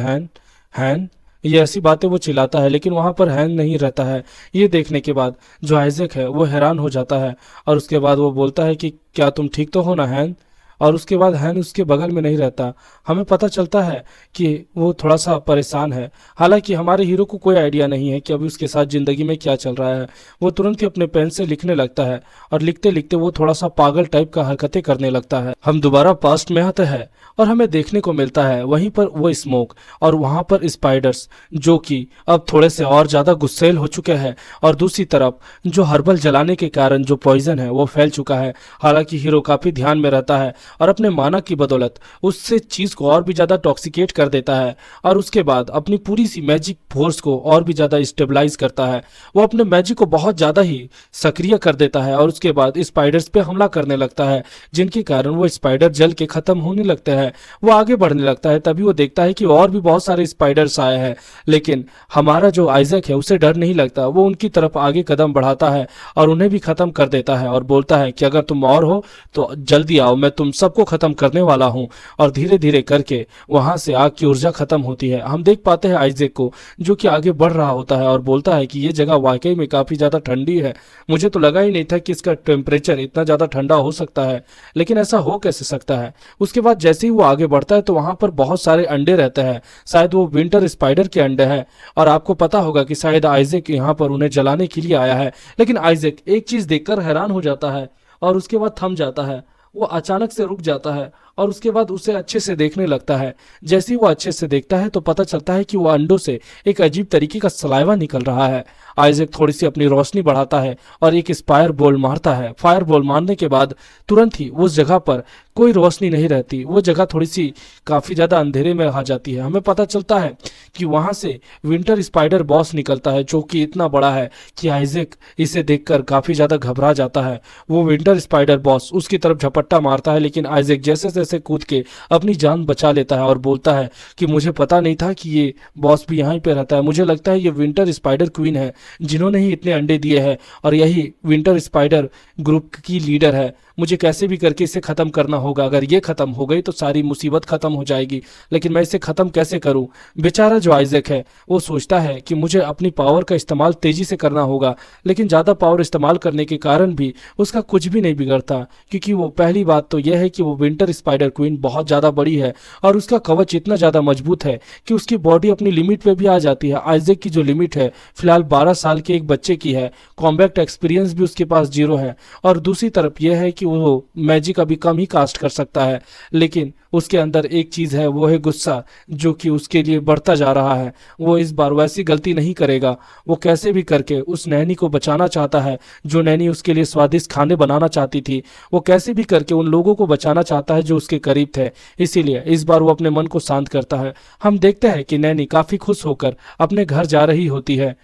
हैन। ये ऐसी बातें वो चिल्लाता है, लेकिन वहां पर हैन नहीं रहता है। ये देखने के बाद जो आइजैक है वो हैरान हो जाता है और उसके बाद वो बोलता है कि क्या तुम ठीक तो हो ना हैन। और उसके बाद हैन उसके बगल में नहीं रहता। हमें पता चलता है कि वो थोड़ा सा परेशान है। हालांकि हमारे हीरो को कोई आइडिया नहीं है कि अभी उसके साथ जिंदगी में क्या चल रहा है। वो तुरंत ही अपने पेन से लिखने लगता है और लिखते लिखते वो थोड़ा सा पागल टाइप का हरकतें करने लगता है। हम दोबारा पास्ट में आते हैं और हमें देखने को मिलता है वहीं पर वो स्मोक और वहां पर स्पाइडर्स जो कि अब थोड़े से और ज्यादा गुस्सैल हो चुके हैं। और दूसरी तरफ जो हर्बल जलाने के कारण जो पॉइजन है वो फैल चुका है। हालांकि हीरो काफी ध्यान में रहता है और अपने माना की बदौलत उससे चीज को और भी ज्यादा टॉक्सिकेट कर देता है और उसके बाद अपनी पूरी सी मैजिक फोर्स को और भी ज्यादा स्टेबलाइज करता है। वो अपने मैजिक को बहुत ज्यादा ही सक्रिय कर देता है और उसके बाद स्पाइडर्स पे हमला करने लगता है, जिनके कारण वो स्पाइडर जल के खत्म होने लगते हैं। वो आगे बढ़ने लगता है। तभी वो देखता है कि और भी बहुत सारे स्पाइडर्स आए हैं, लेकिन हमारा जो आइजैक है उसे डर नहीं लगता। वो उनकी तरफ आगे कदम बढ़ाता है और उन्हें भी खत्म कर देता है और बोलता है कि अगर तुम और हो तो जल्दी आओ, मैं तुम सबको खत्म करने वाला हूँ। और धीरे धीरे करके वहां से आग की ऊर्जा खत्म होती है। हम देख पाते हैं आइजैक को, जो कि आगे बढ़ रहा होता है और बोलता है कि ये जगह वाकई में काफी ज्यादा ठंडी है। मुझे तो लगा ही नहीं था कि इसका टेम्परेचर इतना ज्यादा ठंडा हो सकता है, लेकिन ऐसा हो कैसे सकता है। उसके बाद जैसे ही वो आगे बढ़ता है तो वहां पर बहुत सारे अंडे रहते हैं, शायद वो विंटर स्पाइडर के अंडे हैं। और आपको पता होगा कि शायद आइजैक यहाँ पर उन्हें जलाने के लिए आया है। लेकिन आइजैक एक चीज देखकर हैरान हो जाता है और उसके बाद थम जाता है। वो अचानक से रुक जाता है और उसके बाद उसे अच्छे से देखने लगता है। जैसे ही वो अच्छे से देखता है तो पता चलता है कि वो अंडों से एक अजीब तरीके का सलाइवा निकल रहा है। आइजैक थोड़ी सी अपनी रोशनी बढ़ाता है और एक फायर बॉल मारता है। फायर बॉल मारने के बाद तुरंत ही उस जगह पर कोई रोशनी नहीं रहती, वो जगह थोड़ी सी काफी ज्यादा अंधेरे में आ जाती है। हमें पता चलता है कि वहां से विंटर स्पाइडर बॉस निकलता है, जो कि इतना बड़ा है कि आइजैक इसे देखकर काफी ज्यादा घबरा जाता है। वो विंटर स्पाइडर बॉस उसकी तरफ झपट्टा मारता है, लेकिन आइजैक जैसे जैसे कूद के अपनी जान बचा लेता है और बोलता है कि मुझे पता नहीं था कि ये बॉस भी यहीं पे रहता है। मुझे लगता है ये विंटर स्पाइडर क्वीन है, जिन्होंने ही इतने अंडे दिए हैं और यही विंटर स्पाइडर ग्रुप की लीडर है। मुझे कैसे भी करके इसे खत्म करना होगा। अगर ये खत्म हो गई तो सारी मुसीबत खत्म हो जाएगी, लेकिन मैं इसे खत्म कैसे करूं। बेचारा जो आइजैक है वो सोचता है कि मुझे अपनी पावर का इस्तेमाल तेजी से करना होगा, लेकिन ज्यादा पावर इस्तेमाल करने के कारण भी उसका कुछ भी नहीं बिगड़ता, क्योंकि वो पहली बात तो यह है कि वो विंटर स्पाइडर क्वीन बहुत ज्यादा बड़ी है और उसका कवच इतना ज्यादा मजबूत है कि उसकी बॉडी अपनी लिमिट पे भी आ जाती है। आइजैक की जो लिमिट है फिलहाल 12 साल के एक बच्चे की है। कॉम्बैट एक्सपीरियंस भी उसके पास 0 है। और दूसरी तरफ यह है कि वो मैजिक अभी कम ही कास्ट कर सकता है, लेकिन उसके अंदर एक चीज है, वो है गुस्सा, जो कि उसके लिए बढ़ता जा रहा है। वो इस बार वैसी गलती नहीं करेगा। वो कैसे भी करके उस नैनी को बचाना चाहता है, जो नैनी उसके लिए स्वादिष्ट खाने बनाना चाहती थी। वो कैसे भी करके उन लोगों को बचाना चाहता है जो उसके करीब थे। इसीलिए इस बार वो अपने मन को शांत करता है। हम देखते हैं कि नैनी काफी खुश होकर अपने घर जा रही होती है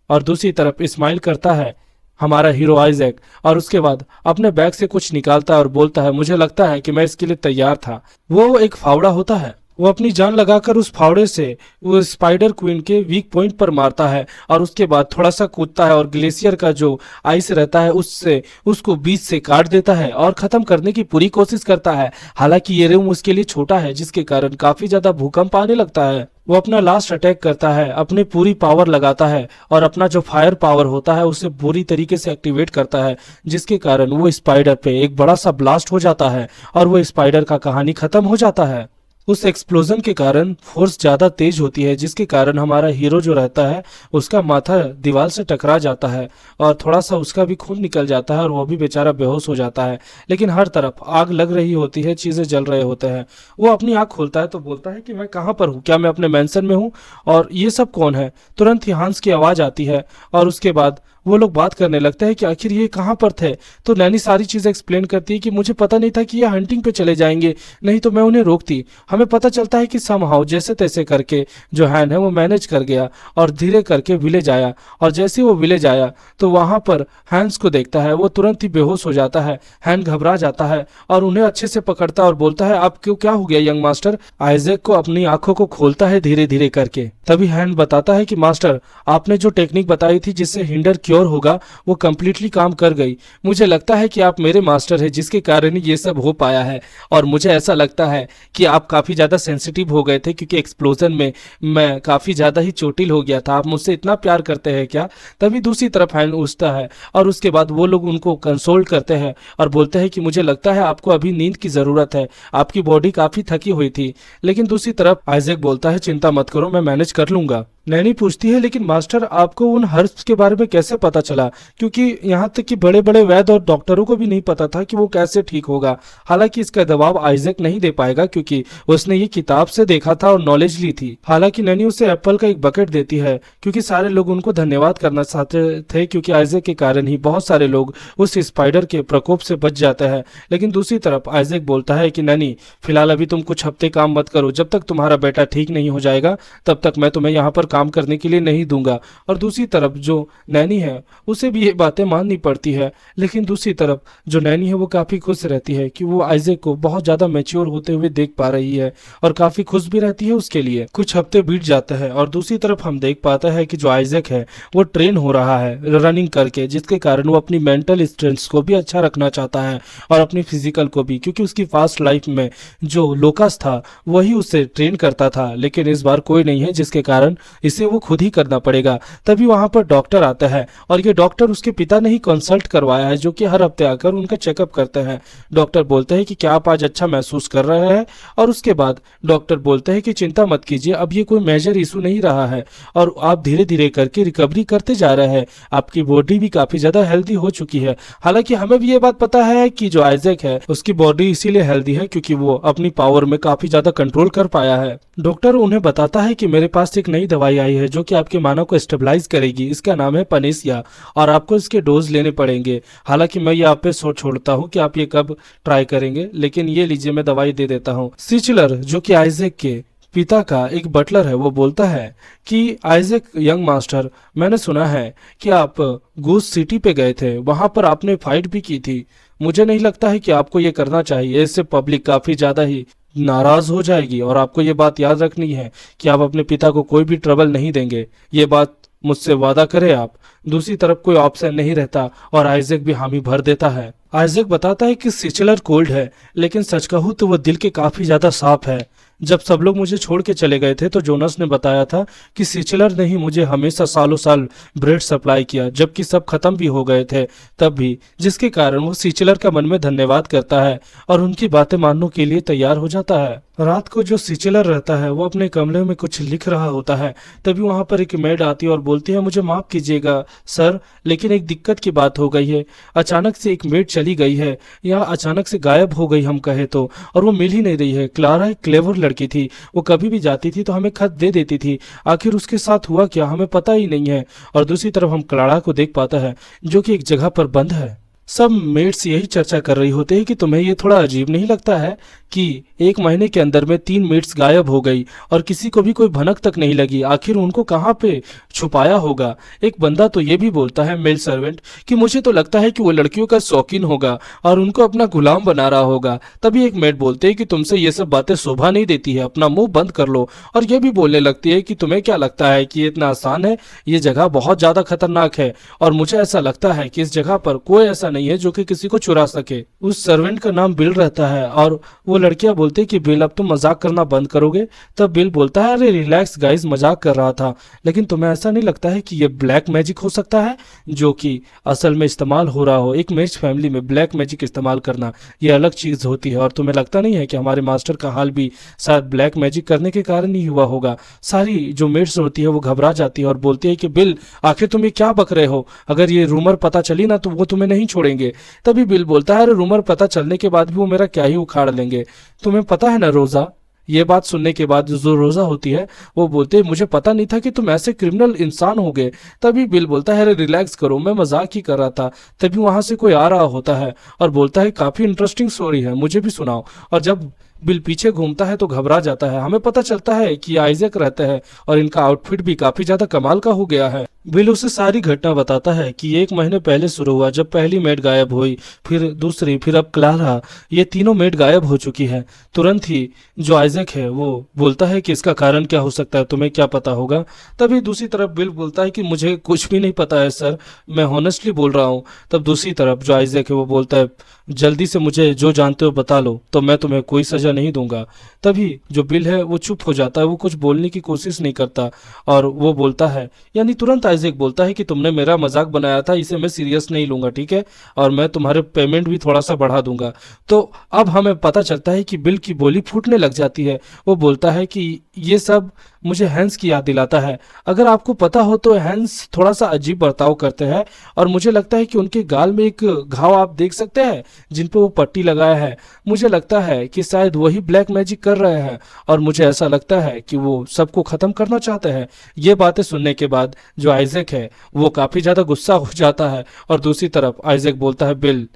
और दूसरी तरफ स्माइल करता है हमारा हीरो आइजैक, और उसके बाद अपने बैग से कुछ निकालता है और बोलता है मुझे लगता है कि मैं इसके लिए तैयार था। वो एक फावड़ा होता है। वो अपनी जान लगाकर उस फावड़े से वो स्पाइडर क्वीन के वीक पॉइंट पर मारता है और उसके बाद थोड़ा सा कूदता है और ग्लेशियर का जो आइस रहता है उससे उसको बीच से काट देता है और खत्म करने की पूरी कोशिश करता है। हालांकि ये रूम उसके लिए छोटा है, जिसके कारण काफी ज्यादा भूकंप आने लगता है। वो अपना लास्ट अटैक करता है, अपनी पूरी पावर लगाता है और अपना जो फायर पावर होता है उसे पूरी तरीके से एक्टिवेट करता है, जिसके कारण वो स्पाइडर पे एक बड़ा सा ब्लास्ट हो जाता है और वो स्पाइडर का कहानी खत्म हो जाता है। उस एक्सप्लोजन के कारण फोर्स ज्यादा तेज होती है, जिसके कारण हमारा हीरो जो रहता है उसका माथा दीवार से टकरा जाता है और थोड़ा सा उसका भी खून निकल जाता है और वो भी बेचारा बेहोश हो जाता है। लेकिन हर तरफ आग लग रही होती है, चीजें जल रहे होते हैं। वो अपनी आंख खोलता है तो बोलता है कि मैं कहाँ पर हूँ, क्या मैं अपने मेंशन में हूँ और ये सब कौन है। तुरंत ही हांस की आवाज आती है और उसके बाद वो लोग बात करने लगते हैं कि आखिर ये कहाँ पर थे। तो नैनी सारी चीजें एक्सप्लेन करती है कि मुझे पता नहीं था कि ये हंटिंग पे चले जाएंगे, नहीं तो मैं उन्हें रोकती। हमें पता चलता है कि समहाउ जैसे तैसे करके जो हैन है वो मैनेज कर गया और धीरे करके विलेज आया। और जैसे वो विलेज आया तो वहां पर हैंस को देखता है, वो तुरंत ही बेहोश हो जाता है। हैन घबरा जाता है और उन्हें अच्छे से पकड़ता है और बोलता है आप क्यों, क्या हो गया यंग मास्टर। आइजैक को अपनी आंखों को खोलता है धीरे धीरे करके। तभी हैन बताता है कि मास्टर आपने जो टेक्निक बताई थी जिससे हिंडर क्योर होगा वो कंप्लीटली काम कर गई। मुझे लगता है कि आप मेरे मास्टर हैं, जिसके कारण ही ये सब हो पाया है। और मुझे ऐसा लगता है कि आप काफी ज्यादा सेंसिटिव हो गए थे, क्योंकि एक्सप्लोजन में मैं काफी ज्यादा ही चोटिल हो गया था। आप मुझसे इतना प्यार करते हैं क्या। तभी दूसरी तरफ हैंड उठता है और उसके बाद वो लोग उनको कंसोल करते हैं और बोलते हैं कि मुझे लगता है आपको अभी नींद की जरूरत है, आपकी बॉडी काफी थकी हुई थी। लेकिन दूसरी तरफ आइजैक बोलता है चिंता मत करो, मैं मैनेज कर लूंगा। नैनी पूछती है लेकिन मास्टर आपको उन हर्ब्स के बारे में कैसे पता चला, क्योंकि यहाँ तक कि बड़े बड़े वैद्य और डॉक्टरों को भी नहीं पता था कि वो कैसे ठीक होगा। हालांकि इसका दबाव आइजैक नहीं दे पाएगा, क्योंकि उसने ये किताब से देखा था और नॉलेज ली थी। हालांकि नैनी उसे एप्पल का एक बकेट देती है, क्योंकि सारे लोग उनको धन्यवाद करना चाहते थे, क्योंकि आइजैक के कारण ही बहुत सारे लोग उस स्पाइडर के प्रकोप से बच जाते हैं। लेकिन दूसरी तरफ आइजैक बोलता है कि नैनी फिलहाल अभी तुम कुछ हफ्ते काम मत करो, जब तक तुम्हारा बेटा ठीक नहीं हो जाएगा तब तक मैं तुम्हें यहाँ पर काम करने के लिए नहीं दूंगा। और दूसरी तरफ जो नैनी है उसे भी ये बातें माननी पड़ती है, लेकिन दूसरी तरफ जो नैनी है वो काफ़ी खुश रहती है कि वो आइजैक को बहुत ज़्यादा मैच्योर होते हुए देख पा रही है और काफ़ी खुश भी रहती है उसके लिए। कुछ हफ्ते बीत जाते हैं और दूसरी तरफ हम देख पाते हैं कि जो आइजैक है वो ट्रेन हो रहा है रनिंग करके, जिसके कारण वो अपनी मेंटल स्ट्रेंथ को भी अच्छा रखना चाहता है और अपनी फिजिकल को भी, क्योंकि उसकी फास्ट लाइफ में जो लोकस था वही उसे ट्रेन करता था, लेकिन इस बार कोई नहीं है जिसके कारण इसे वो खुद ही करना पड़ेगा। तभी वहां पर डॉक्टर आता है और ये डॉक्टर उसके पिता ने ही कंसल्ट करवाया है, जो कि हर हफ्ते आकर उनका चेकअप करते हैं। डॉक्टर बोलते हैं कि क्या आप आज अच्छा महसूस कर रहे हैं, और उसके बाद डॉक्टर बोलते हैं कि चिंता मत कीजिए, अब ये कोई मेजर इशू नहीं रहा है और आप धीरे धीरे करके रिकवरी करते जा रहे हैं, आपकी बॉडी भी काफी ज्यादा हेल्दी हो चुकी है। हालांकि हमें भी ये बात पता है कि जो आइजैक है उसकी बॉडी इसीलिए हेल्दी है क्योंकि वो अपनी पावर में काफी ज्यादा कंट्रोल कर पाया है। डॉक्टर उन्हें बताता है कि मेरे पास एक नई दवाई आई है जो कि आपके मानव को स्टेबलाइज करेगी, इसका नाम है पनेसिया और आपको इसके डोज लेने पड़ेंगे। हालांकि मैं ये आप पे छोड़ता हूँ कि आप ये कब ट्राई करेंगे, लेकिन ये लीजिए मैं दवाई दे देता हूँ। सिचलर जो कि आइजैक के पिता का एक बटलर है वो बोलता है कि आइजैक यंग मास्टर, मैंने सुना है कि आप गूस सिटी पे गए थे, वहां पर आपने फाइट भी की थी। मुझे नहीं लगता है कि आपको ये करना चाहिए, इससे पब्लिक काफी ज्यादा ही नाराज हो जाएगी और आपको ये बात याद रखनी है कि आप अपने पिता को कोई भी ट्रबल नहीं देंगे, ये बात मुझसे वादा करें आप। दूसरी तरफ कोई ऑप्शन नहीं रहता और आइजैक भी हामी भर देता है। आइजैक बताता है कि सिचलर कोल्ड है, लेकिन सच कहूँ तो वो दिल के काफी ज्यादा साफ है। जब सब लोग मुझे छोड़ के चले गए थे तो जोनस ने बताया था कि सिचलर ने ही मुझे हमेशा सालों साल ब्रेड सप्लाई किया, जबकि सब खत्म भी हो गए थे तब भी, जिसके कारण वो सिचलर का मन में धन्यवाद करता है और उनकी बातें मानने के लिए तैयार हो जाता है। रात को जो सिचलर रहता है वो अपने कमरे में कुछ लिख रहा होता है, तभी वहां पर एक मेड आती है और बोलती है, मुझे माफ कीजिएगा सर, लेकिन एक दिक्कत की बात हो गई है। अचानक से एक मेड चली गई है या अचानक से गायब हो गई हम कहे तो, और वो मिल ही नहीं रही है। क्लारा एक क्लेवर लड़की थी, वो कभी भी जाती थी तो हमें खत दे देती थी, आखिर उसके साथ हुआ क्या हमें पता ही नहीं है। और दूसरी तरफ हम क्लारा को देख पाता है जो कि एक जगह पर बंद है। सब मेट्स यही चर्चा कर रही होते हैं कि तुम्हें ये थोड़ा अजीब नहीं लगता है कि एक महीने के अंदर में 3 मेट्स गायब हो गई और किसी को भी कोई भनक तक नहीं लगी, आखिर उनको कहाँ पे छुपाया होगा। एक बंदा तो ये भी बोलता है, मेल सर्वेंट, कि मुझे तो लगता है कि वो लड़कियों का शौकीन होगा और उनको अपना गुलाम बना रहा होगा। तभी एक मेट बोलते है कि तुमसे ये सब बातें शोभा नहीं देती है, अपना मुंह बंद कर लो। और ये भी बोलने लगती है कि तुम्हें क्या लगता है कि ये इतना आसान है, ये जगह बहुत ज्यादा खतरनाक है और मुझे ऐसा लगता है कि इस जगह पर कोई ऐसा नहीं है जो कि किसी को चुरा सके। उस सर्वेंट का नाम बिल रहता है और वो लड़कियां बोलते कि बिल अब तुम मजाक करना बंद करोगे। तब बिल बोलता है, अरे रिलैक्स गाइस, मजाक कर रहा था, लेकिन तुम्हें ऐसा नहीं लगता है कि ये ब्लैक मैजिक हो सकता है जो कि असल में इस्तेमाल हो रहा हो। एक मेज फैमिली में ब्लैक मैजिक इस्तेमाल करना ये अलग चीज होती है और तुम्हें लगता नहीं है कि हमारे मास्टर का हाल भी शायद ब्लैक मैजिक करने के कारण ही हुआ होगा। सारी जो मेड्स होती है वो घबरा जाती है और बोलती है कि बिल आखिर तुम ये क्या बक रहे हो, अगर ये रूमर पता चली ना तो वो तुम्हें नहीं छोड़ेंगे। तभी बिल बोलता है, अरे रूमर पता चलने के बाद भी वो मेरा क्या ही उखाड़ लेंगे, तुम्हें पता है ना रोजा। ये बात सुनने के बाद जो रोजा होती है वो बोलते, मुझे पता नहीं था कि तुम ऐसे क्रिमिनल इंसान हो गए। तभी बिल बोलता है, अरे रिलैक्स करो, मैं मजाक ही कर रहा था। तभी वहां से कोई आ रहा होता है और बोलता है, काफी इंटरेस्टिंग स्टोरी है, मुझे भी सुनाओ। और जब बिल पीछे घूमता है तो घबरा जाता है। हमें पता चलता है कि आइजैक रहते हैं और इनका आउटफिट भी काफी ज्यादा कमाल का हो गया है। बिल उसे सारी घटना बताता है कि 1 महीने पहले शुरू हुआ जब पहली मेड गायब हुई, फिर दूसरी, फिर अब क्लारा, ये तीनों मेड गायब हो चुकी है। तुरंत ही जो आइजैक है वो बोलता है कि इसका कारण क्या हो सकता है, तुम्हें क्या पता होगा। तभी दूसरी तरफ बिल बोलता है कि मुझे कुछ भी नहीं पता है सर, मैं हॉनेस्टली बोल रहा हूँ। तब दूसरी तरफ जो आइजैक है वो बोलता है, जल्दी से मुझे जो जानते हो बता लो, तो मैं तुम्हें कोई सजा नहीं दूंगा। तभी जो बिल है वो चुप हो जाता है, वो कुछ बोलने की कोशिश नहीं करता और वो बोलता है, यानी तुरंत आइजैक बोलता है कि तुमने मेरा मजाक बनाया था, इसे मैं सीरियस नहीं लूंगा, ठीक है, और मैं तुम्हारे पेमेंट भी थोड़ा सा बढ़ा दूंगा। तो अब हमें पता चलता है कि बिल की बोली फूटने लग जाती है। वो बोलता है कि ये सब मुझे हैंस की याद दिलाता है। अगर आपको पता हो तो हैंस थोड़ा सा अजीब बर्ताव करते हैं और मुझे लगता है कि उनके गाल में एक घाव आप देख सकते हैं जिन पे वो पट्टी लगाया है। मुझे लगता है कि शायद वही ब्लैक मैजिक कर रहे हैं और मुझे ऐसा लगता है कि वो सबको खत्म करना चाहते हैं। ये बातें सुनने के बाद जो आइजैक है वो काफी ज्यादा गुस्सा हो जाता है और दूसरी तरफ आइजैक बोलता है, बिल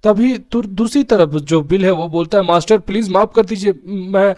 तभी दूसरी तरफ जो बिल है वो बोलता है, मास्टर प्लीज माफ कर दीजिए, मैं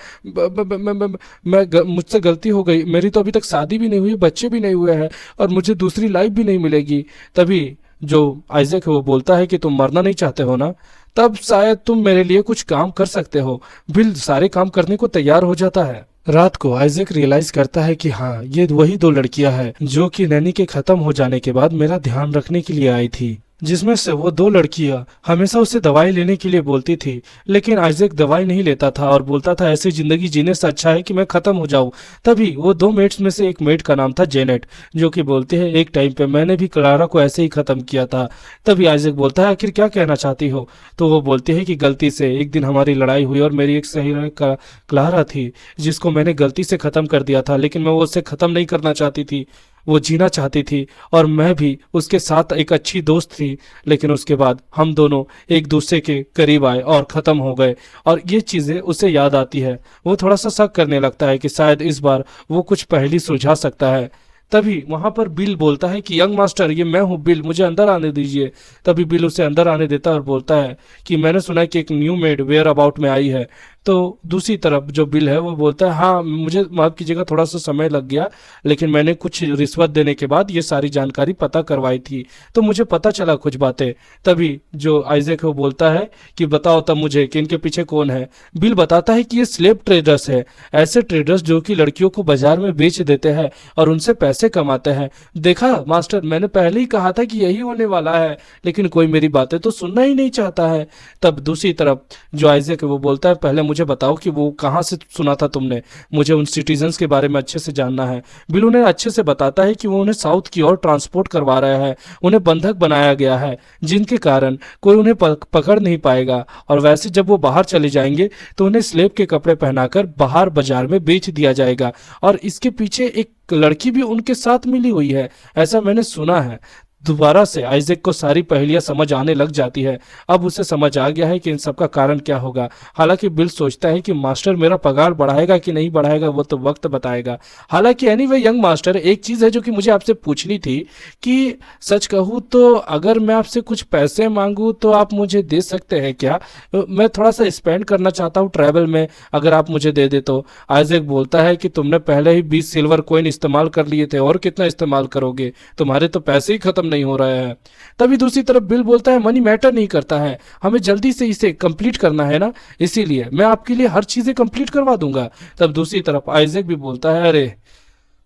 मुझसे गलती हो गई, मेरी तो अभी तक शादी भी नहीं हुई, बच्चे भी नहीं हुए हैं और मुझे दूसरी लाइफ भी नहीं मिलेगी। तभी जो आइजक है वो बोलता है कि तुम मरना नहीं चाहते हो ना, तब शायद तुम मेरे लिए कुछ काम कर सकते हो। बिल सारे काम करने को तैयार हो जाता है। रात को आइजक रियलाइज करता है कि हाँ, ये वही दो लड़कियां हैं जो कि नैनी के खत्म हो जाने के बाद मेरा ध्यान रखने के लिए आई थी, जिसमें से वो दो लड़कियां हमेशा उसे दवाई लेने के लिए बोलती थी, लेकिन आइजक दवाई नहीं लेता था और बोलता था ऐसी जिंदगी जीने से अच्छा है कि मैं खत्म हो जाऊं। तभी वो दो मेट्स में से एक मेट का नाम था जेनेट, जो कि बोलती है एक टाइम पे मैंने भी क्लारा को ऐसे ही खत्म किया था। तभी आइजक बोलता है आखिर क्या कहना चाहती हो? तो वो बोलती है कि गलती से एक दिन हमारी लड़ाई हुई और मेरी एक सही क्लारा थी जिसको मैंने गलती से खत्म कर दिया था, लेकिन मैं वो उससे खत्म नहीं करना चाहती थी, वो जीना चाहती थी और मैं भी उसके साथ एक अच्छी दोस्त थी। लेकिन उसके बाद हम दोनों एक दूसरे के करीब आए और ख़त्म हो गए और ये चीज़ें उसे याद आती है। वो थोड़ा सा शक करने लगता है कि शायद इस बार वो कुछ पहेली सुलझा सकता है। तभी वहां पर बिल बोलता है कि यंग मास्टर, ये मैं हूँ बिल, मुझे अंदर आने दीजिए। तभी बिल उसे अंदर आने देता है और बोलता है कि मैंने सुना है कि एक न्यू मेड वेयर अबाउट में आई है। तो दूसरी तरफ जो बिल है वो बोलता है हाँ, मुझे माफ कीजिएगा, थोड़ा सा समय लग गया, लेकिन मैंने कुछ रिश्वत देने के बाद ये सारी जानकारी पता करवाई थी, तो मुझे पता चला कुछ बातें। तभी जो आइजक है वो बोलता है कि बताओ तब मुझे कि इनके पीछे कौन है। बिल बताता है कि ये स्लेव ट्रेडर्स है, ऐसे ट्रेडर्स जो कि लड़कियों को बाजार में बेच देते हैं और उनसे पैसे कमाते हैं। देखा मास्टर, मैंने पहले ही कहा था कि यही होने वाला है, लेकिन कोई मेरी बातें तो सुनना ही नहीं चाहता है। तब दूसरी तरफ जो आइजक है वो बोलता है पहले मुझे बताओ कि वो कहाँ से सुना था तुमने, मुझे उन सिटीजन्स के बारे में अच्छे से जानना है। बिल उन्हें अच्छे से बताता है कि वो उन्हें साउथ की ओर ट्रांसपोर्ट करवा रहा है, उन्हें बंधक बनाया गया है जिनके कारण कोई उन्हें पकड़ नहीं पाएगा, और वैसे जब वो बाहर चले जाएंगे तो उन्हें स्लेव के कपड़े पहनाकर बाहर बाजार में बेच दिया जाएगा, और इसके पीछे एक लड़की भी उनके साथ मिली हुई है, ऐसा मैंने सुना है। दोबारा से आइजक को सारी पहेलियां समझ आने लग जाती है। अब उसे समझ आ गया है कि इन सब का कारण क्या होगा। हालांकि बिल सोचता है कि मास्टर मेरा पगार बढ़ाएगा कि नहीं बढ़ाएगा वो तो वक्त बताएगा। हालांकि एनीवे यंग मास्टर, एक चीज़ है जो कि मुझे आपसे पूछनी थी कि सच कहूँ तो अगर मैं आपसे कुछ पैसे मांगूँ तो आप मुझे दे सकते हैं क्या? मैं थोड़ा सा स्पेंड करना चाहता हूँ ट्रैवल में, अगर आप मुझे दे दे तो। आइजक बोलता है कि तुमने पहले ही 20 सिल्वर कॉइन इस्तेमाल कर लिए थे, और कितना इस्तेमाल करोगे? तुम्हारे तो पैसे ही खत्म नहीं हो रहा है। तभी दूसरी तरफ बिल बोलता है मनी मैटर नहीं करता है, हमें जल्दी से इसे कंप्लीट करना है ना, इसीलिए मैं आपके लिए हर चीजें कंप्लीट करवा दूंगा। तब दूसरी तरफ आइजक भी बोलता है अरे,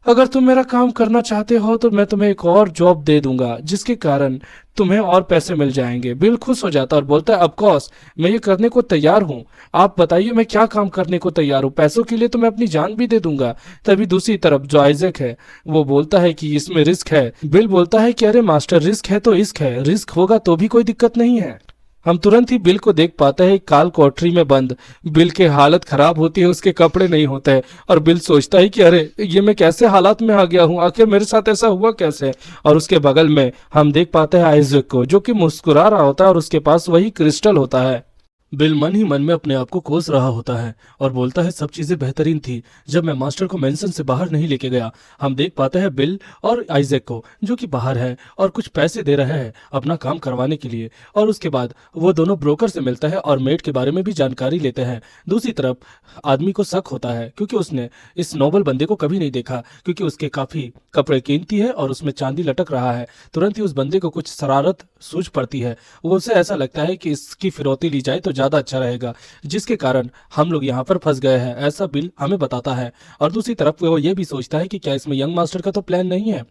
अगर तुम मेरा काम करना चाहते हो तो मैं तुम्हें एक और जॉब दे दूंगा जिसके कारण तुम्हें और पैसे मिल जाएंगे। बिल खुश हो जाता है और बोलता है ऑफ कोर्स, मैं ये करने को तैयार हूँ, आप बताइए मैं क्या काम करने को तैयार हूँ, पैसों के लिए तो मैं अपनी जान भी दे दूंगा। तभी दूसरी तरफ जो आइजक है वो बोलता है कि इसमें रिस्क है। बिल बोलता है कि अरे मास्टर, रिस्क है तो इश्क है, रिस्क होगा तो भी कोई दिक्कत नहीं है। हम तुरंत ही बिल को देख पाते हैं काल कोठरी में बंद। बिल की हालत खराब होती है, उसके कपड़े नहीं होते हैं और बिल सोचता है कि अरे ये मैं कैसे हालात में आ गया हूँ, आखिर मेरे साथ ऐसा हुआ कैसे। और उसके बगल में हम देख पाते हैं आइजक को जो कि मुस्कुरा रहा होता है और उसके पास वही क्रिस्टल होता है। बिल मन ही मन में अपने आप को कोस रहा होता है और बोलता है सब चीजें बेहतरीन थी जब मैं मास्टर को मेंशन से बाहर नहीं लेके गया। हम देख पाते हैं बिल और आइजक को जो कि बाहर है और कुछ पैसे दे रहे हैं अपना काम करवाने के लिए, और उसके बाद वो दोनों ब्रोकर से मिलता है और मेड के बारे में भी जानकारी लेते हैं। दूसरी तरफ आदमी को शक होता है क्योंकि उसने इस नोबल बंदे को कभी नहीं देखा, क्योंकि उसके काफी कपड़े कीमती है और उसमें चांदी लटक रहा है। तुरंत ही उस बंदे को कुछ शरारत सूझ पड़ती है, वो उसे ऐसा लगता है कि इसकी फिरौती ली जाए तो ज्यादा अच्छा रहेगा, जिसके कारण हम लोग यहाँ पर फंस गए हैं, ऐसा बिल हमें बताता है। और दूसरी तरफ वो ये भी सोचता है कि क्या इसमें यंग मास्टर का तो प्लान नहीं है।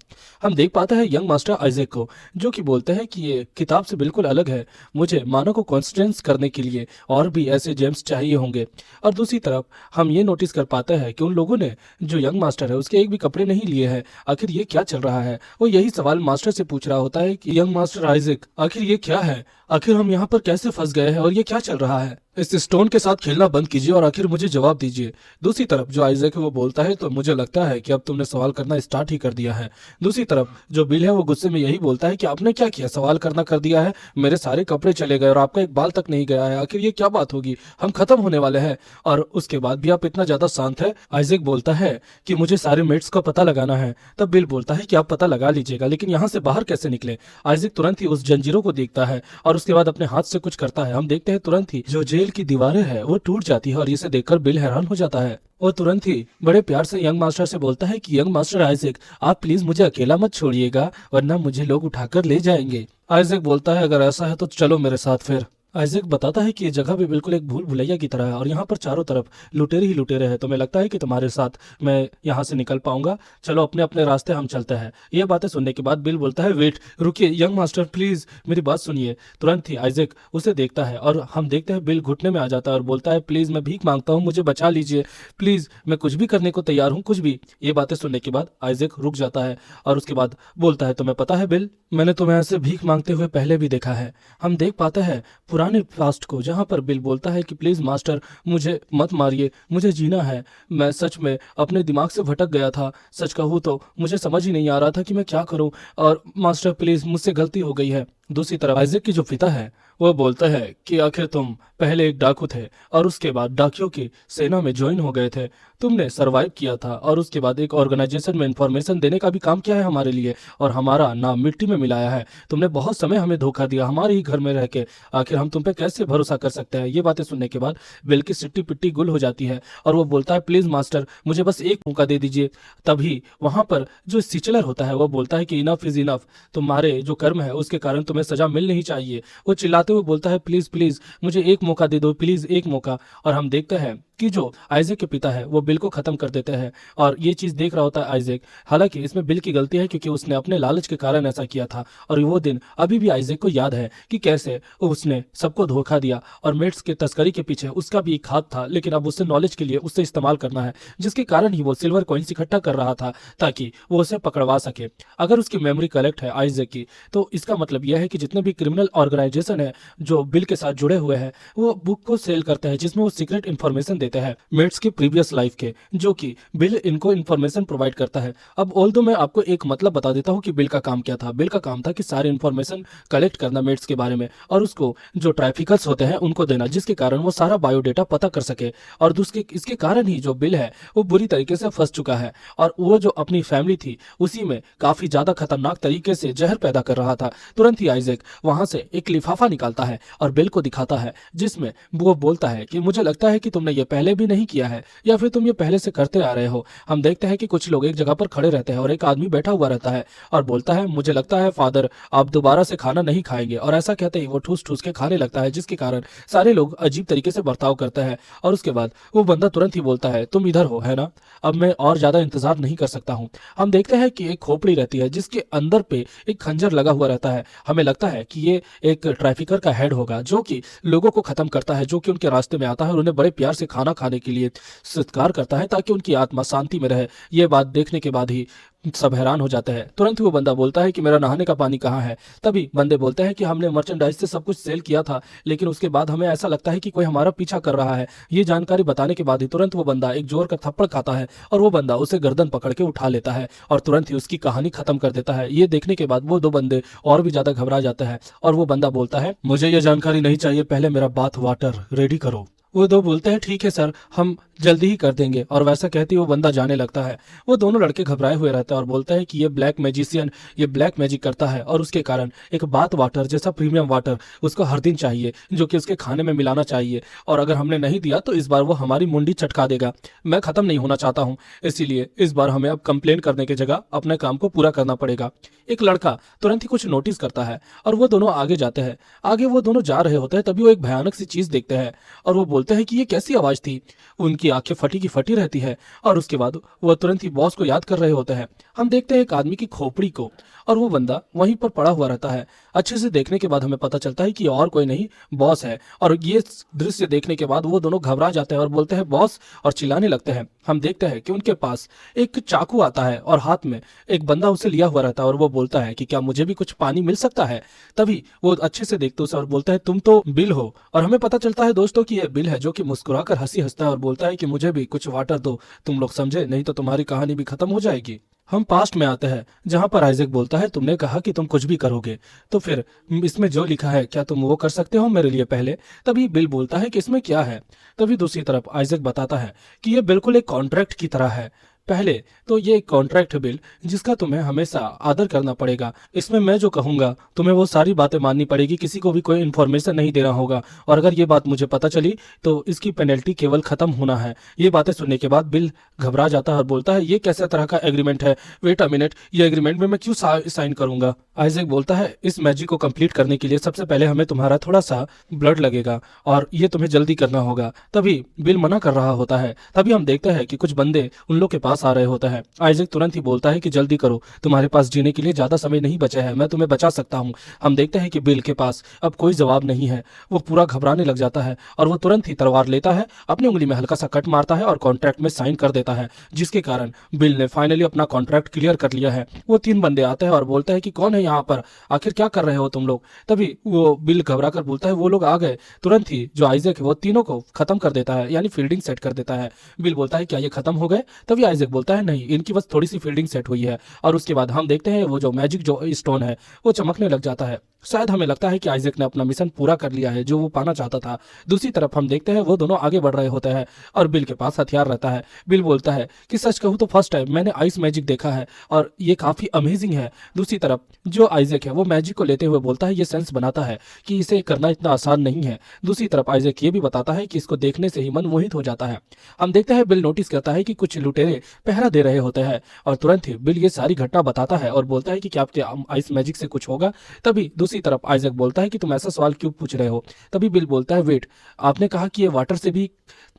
हम देख पाते हैं यंग मास्टर आइजक को जो कि बोलते हैं कि ये किताब से बिल्कुल अलग है, मुझे मानव को कॉन्स्टेंस करने के लिए और भी ऐसे जेम्स चाहिए होंगे। और दूसरी तरफ हम ये नोटिस कर पाते हैं कि उन लोगों ने जो यंग मास्टर है उसके एक भी कपड़े नहीं लिए हैं। आखिर ये क्या चल रहा है? वो यही सवाल मास्टर से पूछ रहा होता है कि यंग मास्टर आइजक, आखिर ये क्या है, आखिर हम यहाँ पर कैसे फंस गए हैं और ये क्या चल रहा है। इस स्टोन के साथ खेलना बंद कीजिए और आखिर मुझे जवाब दीजिए। दूसरी तरफ जो आइजैक है वो बोलता है, तो मुझे लगता है कि अब तुमने सवाल करना स्टार्ट ही कर दिया है। दूसरी तरफ जो बिल है वो गुस्से में यही बोलता है कि आपने क्या किया, सवाल करना कर दिया है, मेरे सारे कपड़े चले गए और आपका एक बाल तक नहीं गया है, आखिर ये क्या बात होगी, हम खत्म होने वाले हैं और उसके बाद भी आप इतना ज्यादा शांत है। आइजैक बोलता है कि मुझे सारे मेट्स का पता लगाना है। तब बिल बोलता है कि आप पता लगा लीजिएगा, लेकिन यहाँ से बाहर कैसे निकले। आइजैक तुरंत ही उस जंजीरों को देखता है और उसके बाद अपने हाथ से कुछ करता है। हम देखते हैं तुरंत ही जो जेल की दीवारें हैं वो टूट जाती है और इसे देखकर बिल हैरान हो जाता है। वो तुरंत ही बड़े प्यार से यंग मास्टर से बोलता है कि यंग मास्टर आइजैक, आप प्लीज मुझे अकेला मत छोड़िएगा, वरना मुझे लोग उठाकर ले जाएंगे। आइजैक बोलता है, अगर ऐसा है तो चलो मेरे साथ फिर। आइजैक बताता है कि ये जगह भी बिल्कुल एक भूल भुलैया की तरह है और यहाँ पर चारों तरफ लुटेरे ही लुटेरे हैं। तुम्हें लगता है कि तुम्हारे साथ मैं यहाँ से निकल पाऊंगा? चलो अपने अपने रास्ते हम चलते हैं। ये बातें सुनने के बाद बिल बोलता है, वेट, रुकिए यंग मास्टर, प्लीज मेरी बात सुनिए। तुरंत ही आइजैक उसे देखता है और हम देखते हैं बिल घुटने में आ जाता है और बोलता है, प्लीज मैं भीख मांगता हूँ, मुझे बचा लीजिए, प्लीज मैं कुछ भी करने को तैयार हूँ, कुछ भी। ये बातें सुनने के बाद आइजैक रुक जाता है और उसके बाद बोलता है, तुम्हें पता है बिल, मैंने तुम्हें ऐसे भीख मांगते हुए पहले भी देखा है। हम देख पाते हैं पुराने पास्ट को, जहां पर बिल बोलता है कि प्लीज मास्टर मुझे मत मारिए, मुझे जीना है, मैं सच में अपने दिमाग से भटक गया था, सच कहूँ तो मुझे समझ ही नहीं आ रहा था कि मैं क्या करूं, और मास्टर प्लीज मुझसे गलती हो गई है। दूसरी तरफ आइजैक की जो पिता है वो बोलता है कि आखिर तुम पहले एक डाकू थे और उसके बाद डाकियों की सेना में ज्वाइन हो गए थे, तुमने सरवाइव किया था और उसके बाद एक ऑर्गेनाइजेशन में इंफॉर्मेशन देने का भी काम किया है हमारे लिए और हमारा नाम मिट्टी में मिलाया है। तुमने बहुत समय हमें धोखा दिया हमारे ही घर में रह के, आखिर हम तुम पे कैसे भरोसा कर सकते हैं। ये बातें सुनने के बाद बिल की सिट्टी पिट्टी गुल हो जाती है और वो बोलता है, प्लीज मास्टर मुझे बस एक मौका दे दीजिए। तभी वहां पर जो सिचलर होता है वो बोलता है कि इनफ इज इनफ, तुम्हारे जो कर्म है उसके कारण तुम्हें सजा मिलनी ही चाहिए। वो चिल्लाते हुए बोलता है, प्लीज प्लीज मुझे एक मौका दे दो, प्लीज एक मौका। और हम देखते हैं कि जो आइजैक के पिता है वो बिल को खत्म कर देते हैं और ये चीज देख रहा होता है आइजैक। हालांकि इसमें बिल की गलती है क्योंकि उसने अपने लालच के कारण ऐसा किया था और वो दिन अभी भी आइजैक को याद है कि कैसे उसने सबको धोखा दिया और मेट्स के तस्करी के पीछे उसका भी एक हाथ था, लेकिन अब उससे नॉलेज के लिए उससे इस्तेमाल करना है, जिसके कारण ही वो सिल्वर कॉइन्स इकट्ठा कर रहा था ताकि वो उसे पकड़वा सके। अगर उसकी मेमोरी करेक्ट है आइजैक की, तो इसका मतलब यह है कि जितने भी क्रिमिनल ऑर्गेनाइजेशन है जो बिल के साथ जुड़े हुए हैं वो बुक को सेल करते हैं जिसमें वो सीक्रेट इन्फॉर्मेशन देते हैं मेट्स के प्रीवियस लाइफ के, जो कि बिल इनको इन्फॉर्मेशन प्रोवाइड करता है। अब ऑल्दो मैं आपको एक मतलब बता देता हूँ कि बिल का काम क्या था। बिल का काम था कि सारे इन्फॉर्मेशन कलेक्ट करना मेट्स के बारे में और उसको जो ट्रैफिकर्स होते हैं उनको देना, जिसके कारण वो सारा बायोडेटा पता कर सके। और दूसरे इसके कारण ही जो बिल है वो बुरी तरीके से फंस चुका है और वो जो अपनी फैमिली थी उसी में काफी ज्यादा खतरनाक तरीके से जहर पैदा कर रहा था। तुरंत ही आइजैक वहां से एक लिफाफा निकालता है और बिल को दिखाता है, जिसमें वो बोलता है कि मुझे लगता है कि तुमने ये पहले भी नहीं किया है या फिर तुम ये पहले से करते आ रहे हो। हम देखते हैं कि कुछ लोग एक जगह पर खड़े रहते हैं और एक आदमी बैठा हुआ रहता है और बोलता है, मुझे लगता है फादर आप दोबारा से खाना नहीं खाएंगे। और ऐसा कहते ही वो ठूस ठूस के खाने लगता है, जिसके कारण सारे लोग अजीब तरीके से बर्ताव करते हैं। और उसके बाद वो बंदा तुरंत ही बोलता है, तुम इधर हो है ना, अब मैं और ज्यादा इंतजार नहीं कर सकता हूँ। हम देखते हैं कि एक खोपड़ी रहती है जिसके अंदर पे एक खंजर लगा हुआ रहता है। हमें लगता है कि ये एक ट्रैफिकर का हेड होगा जो कि लोगों को खत्म करता है, जो कि उनके रास्ते में आता है और उन्हें बड़े प्यार से खाना खाने के लिए सत्कार करता है ताकि उनकी आत्मा शांति में रहे। ये बात देखने के बाद ही सब हैरान हो जाते हैं। तुरंत ही वो बंदा बोलता है कि मेरा नहाने का पानी कहाँ है। तभी बंदे बोलते हैं कि हमने मर्चेंडाइज से सब कुछ सेल किया था, लेकिन उसके बाद हमें ऐसा लगता है कि कोई हमारा पीछा कर रहा है। ये जानकारी बताने के बाद ही तुरंत वो बंदा एक जोर का थप्पड़ खाता है और वो बंदा उसे गर्दन पकड़ के उठा लेता है और तुरंत ही उसकी कहानी खत्म कर देता है। ये देखने के बाद वो दो बंदे और भी ज्यादा घबरा जाते हैं और वो बंदा बोलता है, मुझे ये जानकारी नहीं चाहिए, पहले मेरा बाथ वाटर रेडी करो। वो दो बोलते हैं, ठीक है सर, हम जल्दी ही कर देंगे। और वैसा कहती वो बंदा जाने लगता है। वो दोनों लड़के घबराए हुए रहते हैं और बोलते हैं कि ये ब्लैक मैजिशियन ये ब्लैक मैजिक करता है और उसके कारण एक बाथ वाटर जैसा प्रीमियम वाटर उसको हर दिन चाहिए, जो कि उसके खाने में मिलाना चाहिए, और अगर हमने नहीं दिया तो इस बार वो हमारी मुंडी चटका देगा। मैं खत्म नहीं होना चाहता हूँ, इसीलिए इस बार हमें अब कंप्लेन करने की जगह अपने काम को पूरा करना पड़ेगा। एक लड़का तुरंत ही कुछ नोटिस करता है और वो दोनों आगे जाते हैं। आगे वो दोनों जा रहे होते हैं तभी वो एक भयानक सी चीज देखते हैं और वो बोलते हैं कि ये कैसी आवाज थी। उनकी आंखें फटी की फटी रहती है और उसके बाद वो तुरंत ही बॉस को याद कर रहे होते हैं। हम देखते हैं एक आदमी की खोपड़ी को और वो बंदा वहीं पर पड़ा हुआ रहता है। अच्छे से देखने के बाद हमें पता चलता है कि और कोई नहीं बॉस है। और ये दृश्य देखने के बाद वो दोनों घबरा जाते हैं और बोलते हैं बॉस, और चिल्लाने लगते हैं। हम देखते हैं कि उनके पास एक चाकू आता है और हाथ में एक बंदा उसे लिया हुआ रहता है और वो बोलता है कि क्या मुझे भी कुछ पानी मिल सकता है। तभी वो अच्छे से देखते उसे और बोलता है तुम तो बिल हो। और हमें पता चलता है दोस्तों कि ये बिल है, जो कि मुस्कुराकर हंसी हंसता है और बोलता है कि मुझे भी कुछ वाटर दो, तुम लोग समझे, नहीं तो तुम्हारी कहानी भी खत्म हो जाएगी। हम पास्ट में आते हैं जहां पर आइजैक बोलता है तुमने कहा कि तुम कुछ भी करोगे, तो फिर इसमें जो लिखा है क्या तुम वो कर सकते हो मेरे लिए पहले। तभी बिल बोलता है कि इसमें क्या है। तभी दूसरी तरफ आइजैक बताता है कि ये बिल्कुल एक कॉन्ट्रैक्ट की तरह है। पहले तो ये एक कॉन्ट्रैक्ट बिल जिसका तुम्हें हमेशा आदर करना पड़ेगा। इसमें मैं जो कहूंगा तुम्हें वो सारी बातें माननी पड़ेगी, किसी को भी कोई इन्फॉर्मेशन नहीं देना होगा, और अगर ये बात मुझे पता चली तो इसकी पेनल्टी केवल खत्म होना है। ये बातें सुनने के बाद बिल घबरा जाता है और बोलता है ये कैसे तरह का एग्रीमेंट है, वेट अ मिनट, ये एग्रीमेंट में मैं क्यों साइन करूंगा। आइजैक बोलता है इस मैजिक को कंप्लीट करने के लिए सबसे पहले हमें तुम्हारा थोड़ा सा ब्लड लगेगा और ये तुम्हें जल्दी करना होगा। तभी बिल मना कर रहा होता है। तभी हम देखते हैं कि कुछ बंदे उन लोग के पास आ रहे होता है। आइजैक तुरंत ही बोलता है कि जल्दी करो, तुम्हारे पास जीने के लिए ज्यादा समय नहीं बचा है, मैं तुम्हें बचा सकता हूँ। हम देखते हैं कि बिल के पास अब कोई जवाब नहीं है। वो पूरा घबराने लग जाता है और वो तुरंत ही तलवार लेता है, अपनी उंगली में हल्का सा कट मारता है और कॉन्ट्रैक्ट में साइन कर देता है, जिसके कारण बिल ने फाइनली अपना कॉन्ट्रैक्ट क्लियर कर लिया है। वो तीन बंदे आते हैं और बोलते हैं कि कौन है यहाँ पर, आखिर क्या कर रहे हो तुम लोग। तभी वो बिल घबरा कर बोलता है वो लोग आ गए। तुरंत ही जो आइजैक है वो तीनों को खत्म कर देता है, यानी फील्डिंग सेट कर देता है। बिल बोलता है क्या ये खत्म हो गए। तभी आइजैक बोलता है नहीं, इनकी बस थोड़ी सी फील्डिंग सेट हुई है। और उसके बाद हम देखते हैं वो जो मैजिक जो स्टोन है वो चमकने लग जाता है। शायद हमें लगता है कि आइजैक ने अपना मिशन पूरा कर लिया है जो वो पाना चाहता था। दूसरी तरफ हम देखते हैं वो दोनों आगे बढ़ रहे होते हैं और बिल के पास हथियार रहता है। बिल बोलता है कि सच कहूँ तो फर्स्ट टाइम मैंने आइस मैजिक देखा है और ये काफी अमेजिंग है। दूसरी तरफ जो आइजैक है वो मैजिक को लेते हुए बोलता है ये सेंस बनाता है कि इसे करना इतना आसान नहीं है। दूसरी तरफ आइजैक ये भी बताता है कि इसको देखने से ही मन मोहित हो जाता है। हम देखते हैं बिल नोटिस करता है कि कुछ लुटेरे पहरा दे रहे होते हैं और तुरंत ही बिल ये सारी घटना बताता है और बोलता है कि क्या आपके आइस मैजिक से कुछ होगा। तभी दूसरी तरफ आइजैक बोलता है कि तुम ऐसा सवाल क्यों पूछ रहे हो। तभी बिल बोलता है वेट, आपने कहा कि ये वाटर से भी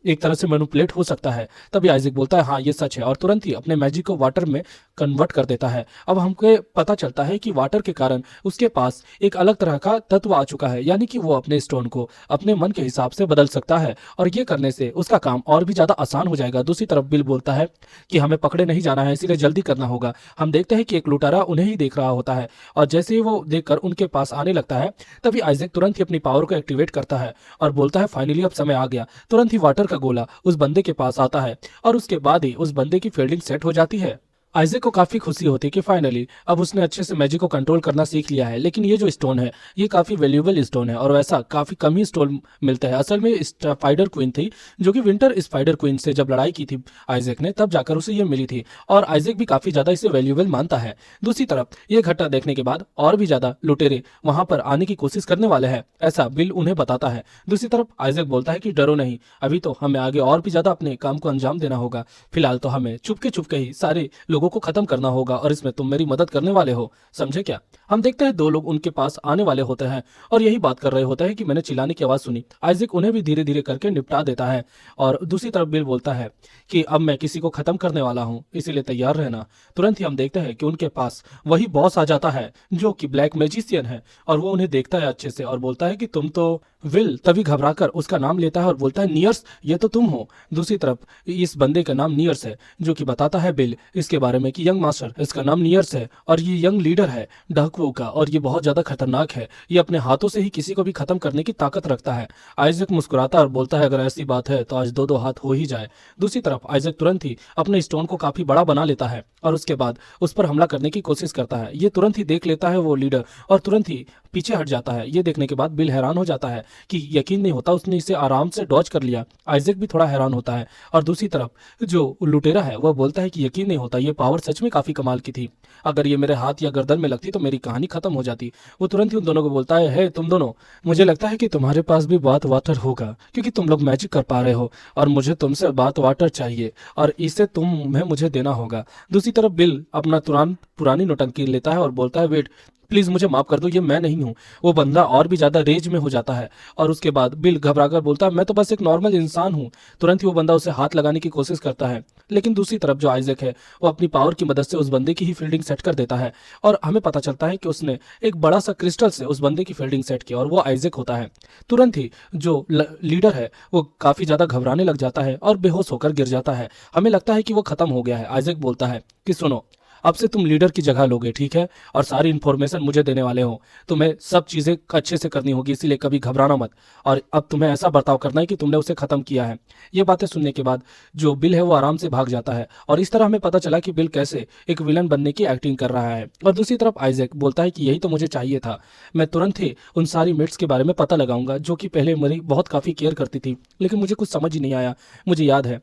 एक तरह से मैनिपुलेट हो सकता है। तभी आइजैक बोलता है हाँ ये सच है, और तुरंत ही अपने मैजिक को वाटर में कन्वर्ट कर देता है। अब हमको पता चलता है कि वाटर के कारण उसके पास एक अलग तरह का तत्व आ चुका है, यानी कि वो अपने स्टोन को अपने मन के हिसाब से बदल सकता है और ये करने से उसका काम और भी ज्यादा आसान हो जाएगा। दूसरी तरफ बिल बोलता है कि हमें पकड़े नहीं जाना है, इसीलिए जल्दी करना होगा। हम देखते हैं कि एक लुटारा उन्हें ही देख रहा होता है और जैसे ही वो देखकर उनके पास आने लगता है तभी आइजैक तुरंत ही अपनी पावर को एक्टिवेट करता है और बोलता है फाइनली अब समय आ गया। तुरंत ही वाटर का गोला उस बंदे के पास आता है और उसके बाद ही उस बंदे की फील्डिंग सेट हो जाती है। आइजैक को काफी खुशी होती है कि फाइनली अब उसने अच्छे से मैजिक को कंट्रोल करना सीख लिया है। लेकिन ये जो स्टोन है ये काफी वैल्यूएबल स्टोन है और वैसा काफी कम ही स्टोन मिलता है। असल में स्पाइडर क्वीन थी जो कि विंटर स्पाइडर क्वीन से जब लड़ाई की थी आइजैक ने, तब जाकर उसे ये मिली थी और आइजैक भी काफी ज्यादा इसे वैल्यूएबल मानता है। दूसरी तरफ ये घटना देखने के बाद और भी ज्यादा लुटेरे वहां पर आने की कोशिश करने वाले हैं, ऐसा बिल उन्हें बताता है। दूसरी तरफ आइजैक बोलता है कि डरो नहीं, अभी तो हमें आगे और भी ज्यादा अपने काम को अंजाम देना होगा। फिलहाल तो हमें चुपके चुपके ही सारे लोगों को खत्म करना होगा और इसमें तुम मेरी मदद करने वाले हो, समझे क्या। हम देखते हैं दो लोग उनके पास आने वाले होते हैं और यही बात कर रहे होते हैं कि मैंने चिल्लाने की आवाज सुनी। आइजैक उन्हें भी धीरे धीरे करके निपटा देता है और दूसरी तरफ बिल बोलता है कि अब मैं किसी को खत्म करने वाला हूं, इसीलिए तैयार रहना। तुरंत ही हम देखते हैं कि उनके पास वही बॉस आ जाता है जो कि ब्लैक मैजिशियन है और वो उन्हें देखता है अच्छे से और बोलता है कि तुम तो विल। तभी घबराकर उसका नाम लेता है और बोलता है नियर्स, ये तो तुम हो। दूसरी तरफ इस बंदे का नाम नियर्स है जो कि बताता है बिल इसके बारे में कि यंग मास्टर, इसका नाम नियर्स है और ये यंग लीडर है डाकुओं का और ये बहुत ज्यादा खतरनाक है, ये अपने हाथों से ही किसी को भी खत्म करने की ताकत रखता है। आइजैक मुस्कुराता और बोलता है अगर ऐसी बात है तो आज दो दो हाथ हो ही जाए। दूसरी तरफ आइजैक तुरंत ही अपने स्टोन को काफी बड़ा बना लेता है और उसके बाद उस पर हमला करने की कोशिश करता है। ये तुरंत ही देख लेता है वो लीडर और तुरंत ही पीछे हट जाता है। ये देखने के बाद बिल हैरान हो जाता है कि यकीन नहीं होता उसने इसे आराम से डॉज कर लिया। आइजैक भी थोड़ा हैरान होता है और दूसरी तरफ जो लुटेरा है वह बोलता है कि यकीन नहीं होता, ये पावर सच में काफी कमाल की थी, अगर ये मेरे हाथ या गर्दन में लगती तो मेरी कहानी खत्म हो जाती। वो तुरंत ही उन दोनों को बोलता है हे तुम दोनों, मुझे लगता है कि तुम्हारे पास भी बात वाटर होगा क्योंकि तुम लोग मैजिक कर पा रहे हो और मुझे तुमसे बात वाटर चाहिए और इसे तुम्हें मुझे देना होगा। दूसरी तरफ बिल अपना तुरंत पुरानी नौटंकी लेता है और बोलता है वेट, प्लीज मुझे माफ कर दो, ये मैं नहीं हूँ। वो बंदा और भी ज्यादा रेज में हो जाता है और उसके बाद बिल घबराकर बोलता है मैं तो बस एक नॉर्मल इंसान हूँ। तुरंत ही वो बंदा उसे हाथ लगाने की कोशिश करता है, लेकिन दूसरी तरफ जो आइजैक है वो अपनी पावर की मदद से उस बंदे की ही फील्डिंग सेट कर देता है और हमें पता चलता है कि उसने एक बड़ा सा क्रिस्टल से उस बंदे की फील्डिंग सेट की और वो आइजैक होता है। तुरंत ही जो लीडर है वो काफी ज्यादा घबराने लग जाता है और बेहोश होकर गिर जाता है। हमें लगता है कि वो खत्म हो गया है। आइजैक बोलता है कि सुनो, अब से तुम लीडर की जगह लोगे, ठीक है, और सारी इन्फॉर्मेशन मुझे देने वाले हो। तुम्हें सब चीजें अच्छे से करनी होगी, इसीलिए कभी घबराना मत। और अब तुम्हें ऐसा बर्ताव करना है कि तुमने उसे खत्म किया है। ये बातें सुनने के बाद जो बिल है वो आराम से भाग जाता है और इस तरह हमें पता चला कि बिल कैसे एक विलन बनने की एक्टिंग कर रहा है। और दूसरी तरफ आइजैक बोलता है कि यही तो मुझे चाहिए था। मैं तुरंत ही उन सारी मेट्स के बारे में पता लगाऊंगा जो कि पहले मेरी बहुत काफी केयर करती थी, लेकिन मुझे कुछ समझ ही नहीं आया। मुझे याद है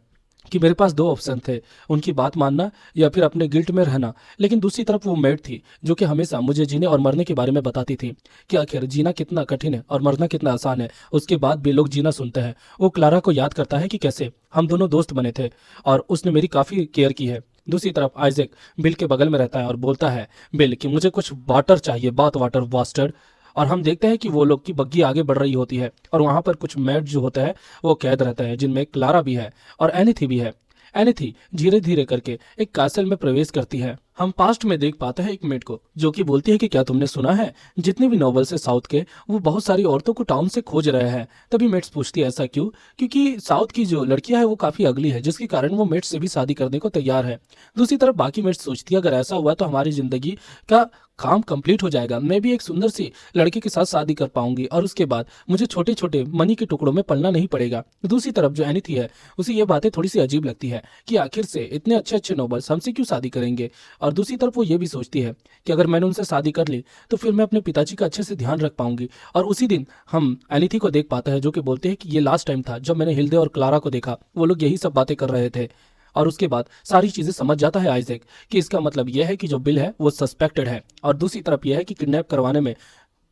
कि मेरे पास दो ऑप्शन थे, उनकी बात मानना या फिर अपने गिल्ट में रहना। लेकिन दूसरी तरफ वो मेड थी जो कि हमेशा मुझे जीने और मरने के बारे में बताती थी कि आखिर जीना कितना कठिन है और मरना कितना आसान है। उसके बाद भी लोग जीना सुनते हैं। वो क्लारा को याद करता है कि कैसे हम दोनों दोस्त बने थे और उसने मेरी काफ़ी केयर की है। दूसरी तरफ आइजैक बिल के बगल में रहता है और बोलता है बिल कि मुझे कुछ वाटर चाहिए, बात वाटर बास्टर्ड। और हम देखते हैं कि वो लोग की बग्गी आगे बढ़ रही होती है और वहां पर कुछ मैड जो होता है वो कैद रहता है, जिनमें क्लारा भी है और एनीथी भी है। एनीथी धीरे धीरे करके एक कासल में प्रवेश करती है। हम पास्ट में देख पाते हैं एक मेड को जो कि बोलती है कि क्या तुमने सुना है, जितने भी नॉवेल्स है साउथ के वो बहुत सारी औरतों को टाउन से खोज रहे हैं। तभी मेड्स पूछती है ऐसा क्यों, क्योंकि साउथ की जो लड़कियां है वो काफी अगली है, जिसके कारण वो मेड्स से भी शादी करने को तैयार है। दूसरी तरफ बाकी मेड्स सोचती है अगर ऐसा हुआ तो हमारी जिंदगी का काम कंप्लीट हो जाएगा, मैं भी एक सुंदर सी लड़के के साथ शादी कर पाऊंगी और उसके बाद मुझे छोटे छोटे मनी के टुकड़ों में पलना नहीं पड़ेगा। दूसरी तरफ जो एनीथी है उसे ये बातें थोड़ी सी अजीब लगती है कि आखिर से इतने अच्छे अच्छे नॉवेल्स हमसे क्यों शादी करेंगे। और दूसरी तरफ वो ये भी सोचती है कि अगर मैंने उनसे शादी कर ली तो फिर मैं अपने पिताजी का अच्छे से ध्यान रख पाऊंगी। और उसी दिन हम एनीथी को देख पाते हैं जो कि बोलते हैं कि ये लास्ट टाइम था जब मैंने हिल्डे और क्लारा को देखा, वो लोग यही सब बातें कर रहे थे। और उसके बाद सारी चीजें समझ जाता है आइजैक कि इसका मतलब यह है कि जो बिल है वो सस्पेक्टेड है और दूसरी तरफ यह है कि किडनैप करवाने में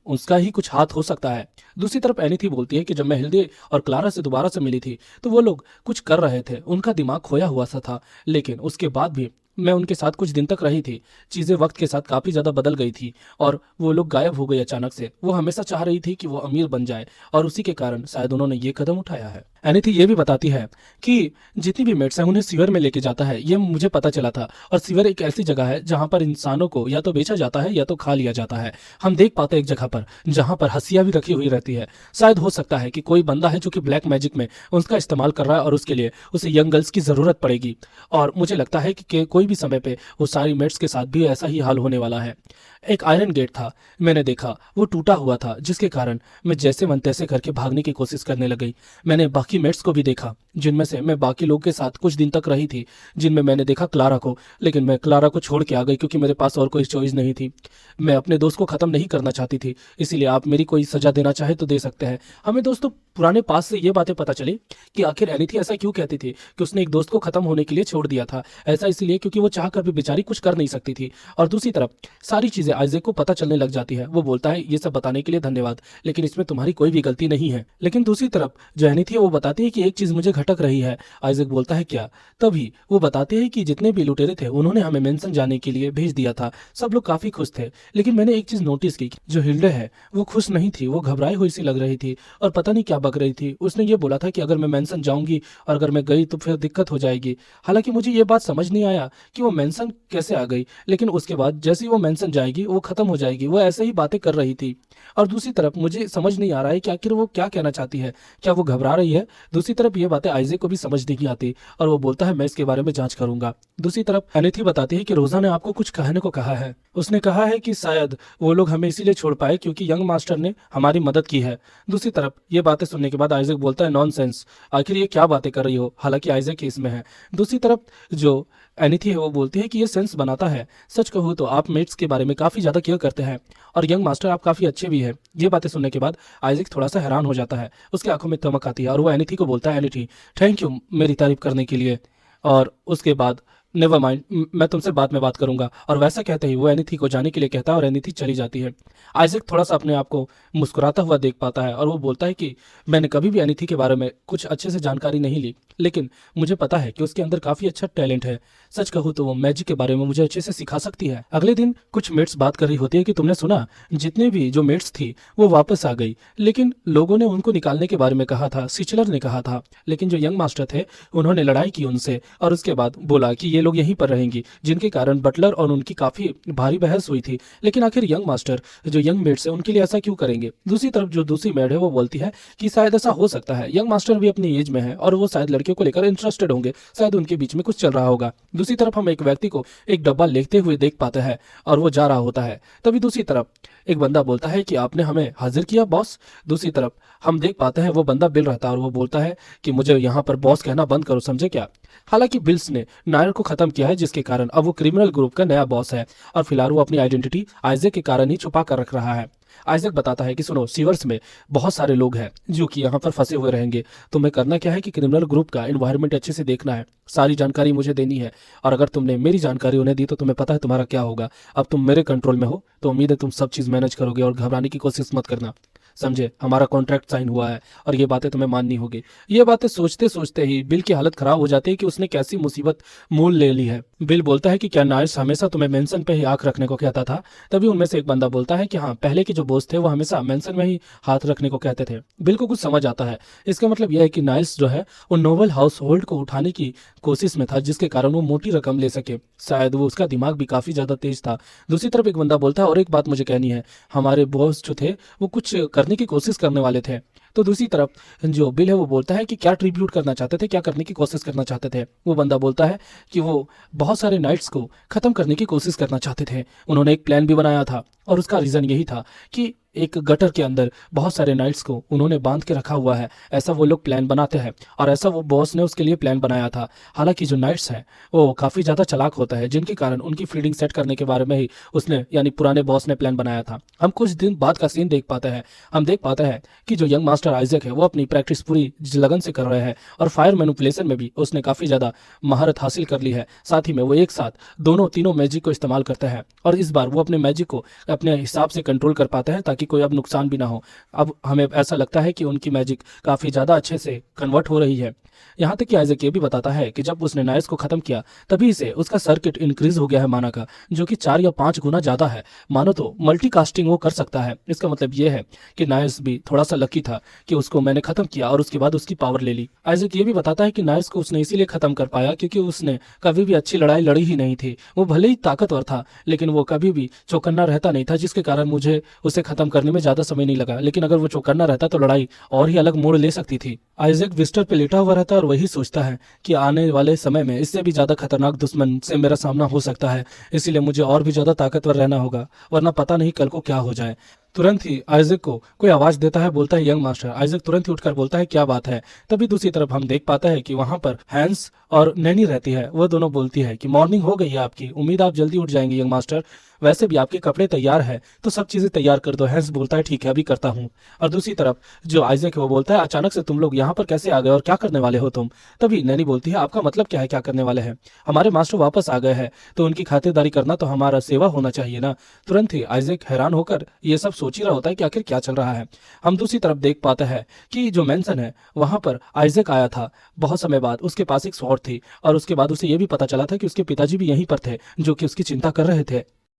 उसका ही कुछ हाथ हो सकता है। दूसरी तरफ एनीथी बोलती है कि जब मैं हिल्डे और क्लारा से दोबारा से मिली थी तो वो लोग कुछ कर रहे थे, उनका दिमाग खोया हुआ सा था, लेकिन उसके बाद भी मैं उनके साथ कुछ दिन तक रही थी। चीजें वक्त के साथ काफी ज्यादा बदल गई थी और वो लोग गायब हो गए अचानक से। वो हमेशा चाह रही थी कि वो अमीर बन जाए और उसी के कारण शायद उन्होंने ये कदम उठाया है। एनीथी ये भी बताती है कि जितनी भी मेट्स हैं उन्हें सीवर में लेके जाता है, ये मुझे पता चला था। और सीवर एक ऐसी जगह है जहां पर इंसानों को या तो बेचा जाता है या तो खा लिया जाता है। हम देख पाते हैं एक जगह पर जहां पर हंसिया भी रखी हुई रहती है। शायद हो सकता है कि कोई बंदा है जो कि ब्लैक मैजिक में उसका इस्तेमाल कर रहा है और उसके लिए उसे यंग गर्ल्स की जरूरत पड़ेगी। और मुझे लगता है कि कोई भी समय पे वो सारी मेट्स के साथ भी ऐसा ही हाल होने वाला है। एक आयरन गेट था, मैंने देखा वो टूटा हुआ था, जिसके कारण मैं जैसे मन तैसे करके भागने की कोशिश करने लगी। मैंने बाकी मेट्स को भी देखा जिनमें से मैं बाकी लोग के साथ कुछ दिन तक रही थी, जिनमें मैंने देखा क्लारा को, लेकिन मैं क्लारा को छोड़ के आ गई क्योंकि मेरे पास और कोई चॉइस नहीं थी। मैं अपने दोस्त को खत्म नहीं करना चाहती थी, इसीलिए आप मेरी कोई सजा देना चाहे तो दे सकते हैं। हमें दोस्तों पुराने पास से ये बातें पता चली कि आखिर एनीथी ऐसा क्यों कहती थी कि उसने एक दोस्त को खत्म होने के लिए छोड़ दिया था। ऐसा इसलिए क्योंकि वो चाह कर भी बेचारी कुछ कर नहीं सकती थी। और दूसरी तरफ सारी चीजें आइजैक को पता चलने लग जाती है। वो बोलता है ये सब बताने के लिए धन्यवाद, लेकिन इसमें तुम्हारी कोई भी गलती नहीं है। लेकिन दूसरी तरफ जो एनीथी है वो बताती है कि एक चीज मुझे खटक रही है। आइजैक बोलता है क्या? तभी वो बताते हैं कि जितने भी लुटेरे थे उन्होंने हमें मेंशन जाने के लिए भेज दिया था। सब लोग काफी खुश थे, लेकिन मैंने एक चीज नोटिस की, जो हिल्डे है वो खुश नहीं थी, वो घबराई हुई सी लग रही थी और पता नहीं क्या बक रही थी। उसने ये बोला था कि अगर मैं मेंशन जाऊंगी और अगर मैं गई तो फिर दिक्कत हो जाएगी। हालांकि मुझे ये बात समझ नहीं आया कि वो मेंशन कैसे आ गई, लेकिन उसके बाद जैसे ही वो मेंशन जाएगी वो खत्म हो जाएगी। वो ऐसे ही बातें कर रही थी और दूसरी तरफ मुझे समझ नहीं आ रहा है कि आखिर वो क्या कहना चाहती है। क्या वो घबरा रही है? दूसरी तरफ ये बातें आइजैक को भी समझ नहीं आती और वो बोलता है मैं इसके बारे में जांच करूंगा। दूसरी तरफ एनीथी बताती है कि रोजा ने आपको कुछ कहने को कहा है। उसने कहा है कि शायद वो लोग हमें इसीलिए छोड़ पाए क्योंकि यंग मास्टर ने हमारी मदद की है। दूसरी तरफ ये बातें सुनने के बाद आइजैक बोलता है नॉनसेंस, आखिर ये क्या बातें कर रही हो? हालांकि आइजैक ही इसमें है। दूसरी तरफ जो एनीथी है वो बोलती है कि ये सेंस बनाता है। सच कहूँ तो आप मेट्स के बारे में काफी ज्यादा केयर करते हैं और यंग मास्टर आप काफी अच्छे भी हैं। ये बातें सुनने के बाद आइजैक थोड़ा सा हैरान हो जाता है, उसकी आंखों में चमक आती है और वो एनीथी को बोलता है एनीथी थैंक यू मेरी तारीफ करने के लिए। और उसके बाद नेवर माइंड, मैं तुमसे बाद में बात करूंगा। और वैसा कहते ही वो एनीथी को जाने के लिए कहता है और एनीथी चली जाती है। आइजक थोड़ा सा अपने आप को मुस्कुराता हुआ देख पाता है और वो बोलता है कि मैंने कभी भी एनीथी के बारे में कुछ अच्छे से जानकारी नहीं ली, लेकिन मुझे पता है कि उसके अंदर काफी अच्छा टैलेंट है। सच कहूँ तो वो मैजिक के बारे में मुझे अच्छे से सिखा सकती है। अगले दिन कुछ मेट्स बात कर रही होती है कि तुमने सुना, जितने भी जो मेट्स थी वो वापस आ गई, लेकिन लोगों ने उनको निकालने के बारे में कहा था, सिचलर ने कहा था, लेकिन जो यंग मास्टर थे उन्होंने लड़ाई की उनसे और उसके बाद बोला कि ये लोग यहीं पर रहेंगी, जिनके कारण बटलर और उनकी काफी भारी बहस हुई थी। लेकिन आखिर यंग मास्टर जो यंग मेड्स है उनके लिए ऐसा क्यों करेंगे? दूसरी तरफ जो दूसरी मेड है वो बोलती है कि शायद ऐसा हो सकता है, यंग मास्टर भी अपनी एज में है और वो शायद लड़कियों को लेकर इंटरेस्टेड होंगे, शायद उनके बीच में कुछ चल रहा होगा। दूसरी तरफ हम एक व्यक्ति को एक डब्बा लेते हुए देख पाते हैं और वो जा रहा होता है। तभी दूसरी तरफ एक बंदा बोलता है कि आपने हमें हाजिर किया बॉस। दूसरी तरफ हम देख पाते हैं वो बंदा बिल रहता है और वो बोलता है कि मुझे यहाँ पर बॉस कहना बंद करो, समझे क्या? हालांकि बिल्स ने नायर को खत्म किया है, जिसके कारण अब वो क्रिमिनल ग्रुप का नया बॉस है और फिलहाल वो अपनी आइडेंटिटी आइजक के कारण ही छुपा कर रख रहा है। आइजक बताता है कि सुनो, सीवर्स में बहुत सारे लोग हैं जो कि यहाँ पर फंसे हुए रहेंगे। तुम्हें करना क्या है कि क्रिमिनल ग्रुप का एनवायरनमेंट अच्छे से देखना है, सारी जानकारी मुझे देनी है और अगर तुमने मेरी जानकारी उन्हें दी तो तुम्हें पता है तुम्हारा क्या होगा। अब तुम मेरे कंट्रोल में हो तो उम्मीद है तुम सब चीज़ मैनेज करोगे और घबराने की कोशिश मत करना, समझे? हमारा कॉन्ट्रैक्ट साइन हुआ है और ये बातें तुम्हें माननी होगी। ये बातें सोचते सोचते ही बिल की हालत खराब हो जाती है कि उसने कैसी मुसीबत मोल ले ली है। बिल बोलता है कि क्या नायर्स हमेशा तुम्हें मेंशन पे ही आंख रखने को कहता था? तभी उनमें से एक बंदा बोलता है कि हाँ, पहले के जो बॉस थे वो हमेशा मेंशन में ही हाथ रखने को कहते थे। बिल को कुछ समझ आता है। इसका मतलब यह है कि नायर्स जो है वो नोबल हाउस होल्ड को उठाने की कोशिश में था, जिसके कारण वो मोटी रकम ले सके। शायद वो उसका दिमाग भी काफी ज्यादा तेज था। दूसरी तरफ एक बंदा बोलता है और एक बात मुझे कहनी है, हमारे बॉस जो थे वो कुछ करने की कोशिश करने वाले थे। तो दूसरी तरफ जो बिल है वो बोलता है कि क्या ट्रिब्यूट करना चाहते थे, क्या करने की कोशिश करना चाहते थे? वो बंदा बोलता है कि वो बहुत सारे नाइट्स को खत्म करने की कोशिश करना चाहते थे। उन्होंने एक प्लान भी बनाया था और उसका रीजन यही था कि एक गटर के अंदर बहुत सारे नाइट्स को उन्होंने बांध के रखा हुआ है। ऐसा वो लोग प्लान बनाते हैं और ऐसा वो बॉस ने उसके लिए प्लान बनाया था। हालांकि जो नाइट्स हैं वो काफ़ी ज़्यादा चालाक होता है, जिनके कारण उनकी फील्डिंग सेट करने के बारे में ही उसने यानी पुराने बॉस ने प्लान बनाया था। हम कुछ दिन बाद का सीन देख पाते हैं। हम देख पाते हैं कि जो यंग मास्टर आइजक है वो अपनी प्रैक्टिस पूरी लगन से कर रहे हैं और फायर मैनिपुलेशन में भी उसने काफ़ी ज़्यादा महारत हासिल कर ली है। साथ ही में वो एक साथ दोनों तीनों मैजिक को इस्तेमाल करते हैं और इस बार वो अपने मैजिक को अपने हिसाब से कंट्रोल कर पाते हैं ताकि कोई अब नुकसान भी ना हो। अब हमें ऐसा लगता है कि उनकी मैजिक काफ़ी ज़्यादा अच्छे से कन्वर्ट हो रही है। यहाँ तक कि आइजक ये भी बताता है कि जब उसने नायर्स को खत्म किया तभी से उसका सर्किट इंक्रीज हो गया है माना का, जो कि 4 या 5 गुना ज़्यादा है। मानो तो मल्टीकास्टिंग वो कर सकता है। इसका मतलब ये है कि नायर्स भी थोड़ा सा लकी था कि उसको मैंने खत्म किया और उसके बाद उसकी पावर ले ली। आइजक ये भी बताता है कि नायर्स को उसने इसीलिए खत्म कर पाया क्योंकि उसने कभी भी अच्छी लड़ाई लड़ी ही नहीं थी। वो भले ही ताकतवर था लेकिन वो कभी भी चौकन्ना रहता नहीं था, जिसके कारण मुझे उसे खत्म करने में ज़्यादा समय नहीं लगा। लेकिन अगर वो चौकन्ना रहता तो लड़ाई और ही अलग मोड़ ले सकती थी। आइजक बिस्तर पे लेटा हुआ रहता है और वही सोचता है कि आने वाले समय में इससे भी ज्यादा खतरनाक दुश्मन से मेरा सामना हो सकता है, इसीलिए मुझे और भी ज्यादा ताकतवर रहना होगा, वरना पता नहीं कल को क्या हो जाए। तुरंत ही आइजक को कोई आवाज देता है, बोलता है यंग मास्टर। आइजक तुरंत ही उठकर बोलता है क्या बात है। तभी दूसरी तरफ हम देख पाते हैं कि वहां पर हैंस और नैनी रहती है। वो दोनों बोलती है कि मॉर्निंग हो गई है आपकी, उम्मीद आप जल्दी उठ जाएंगे यंग मास्टर, वैसे भी आपके कपड़े तैयार है तो सब चीजें तैयार कर दो। हैंस बोलता है ठीक है अभी करता हूँ। और दूसरी तरफ जो आइजक है वो बोलता है अचानक से तुम लोग यहाँ पर कैसे आ गए और क्या करने वाले हो तुम? तभी नैनी बोलती है आपका मतलब क्या है, क्या करने वाले हैं? हमारे मास्टर वापस आ गए हैं तो उनकी खातिरदारी करना तो हमारा सेवा होना चाहिए ना। तुरंत ही आइजक हैरान होकर ये सब सोच ही रहा होता है कि आखिर क्या चल रहा है। हम दूसरी तरफ देख पाते हैं कि जो मेंशन है वहां पर आइजक आया था बहुत समय बाद, उसके पास एक स्वॉर्ड थी और उसके बाद उसे ये भी पता चला था कि उसके पिताजी भी यहीं पर थे जो कि उसकी चिंता कर रहे थे।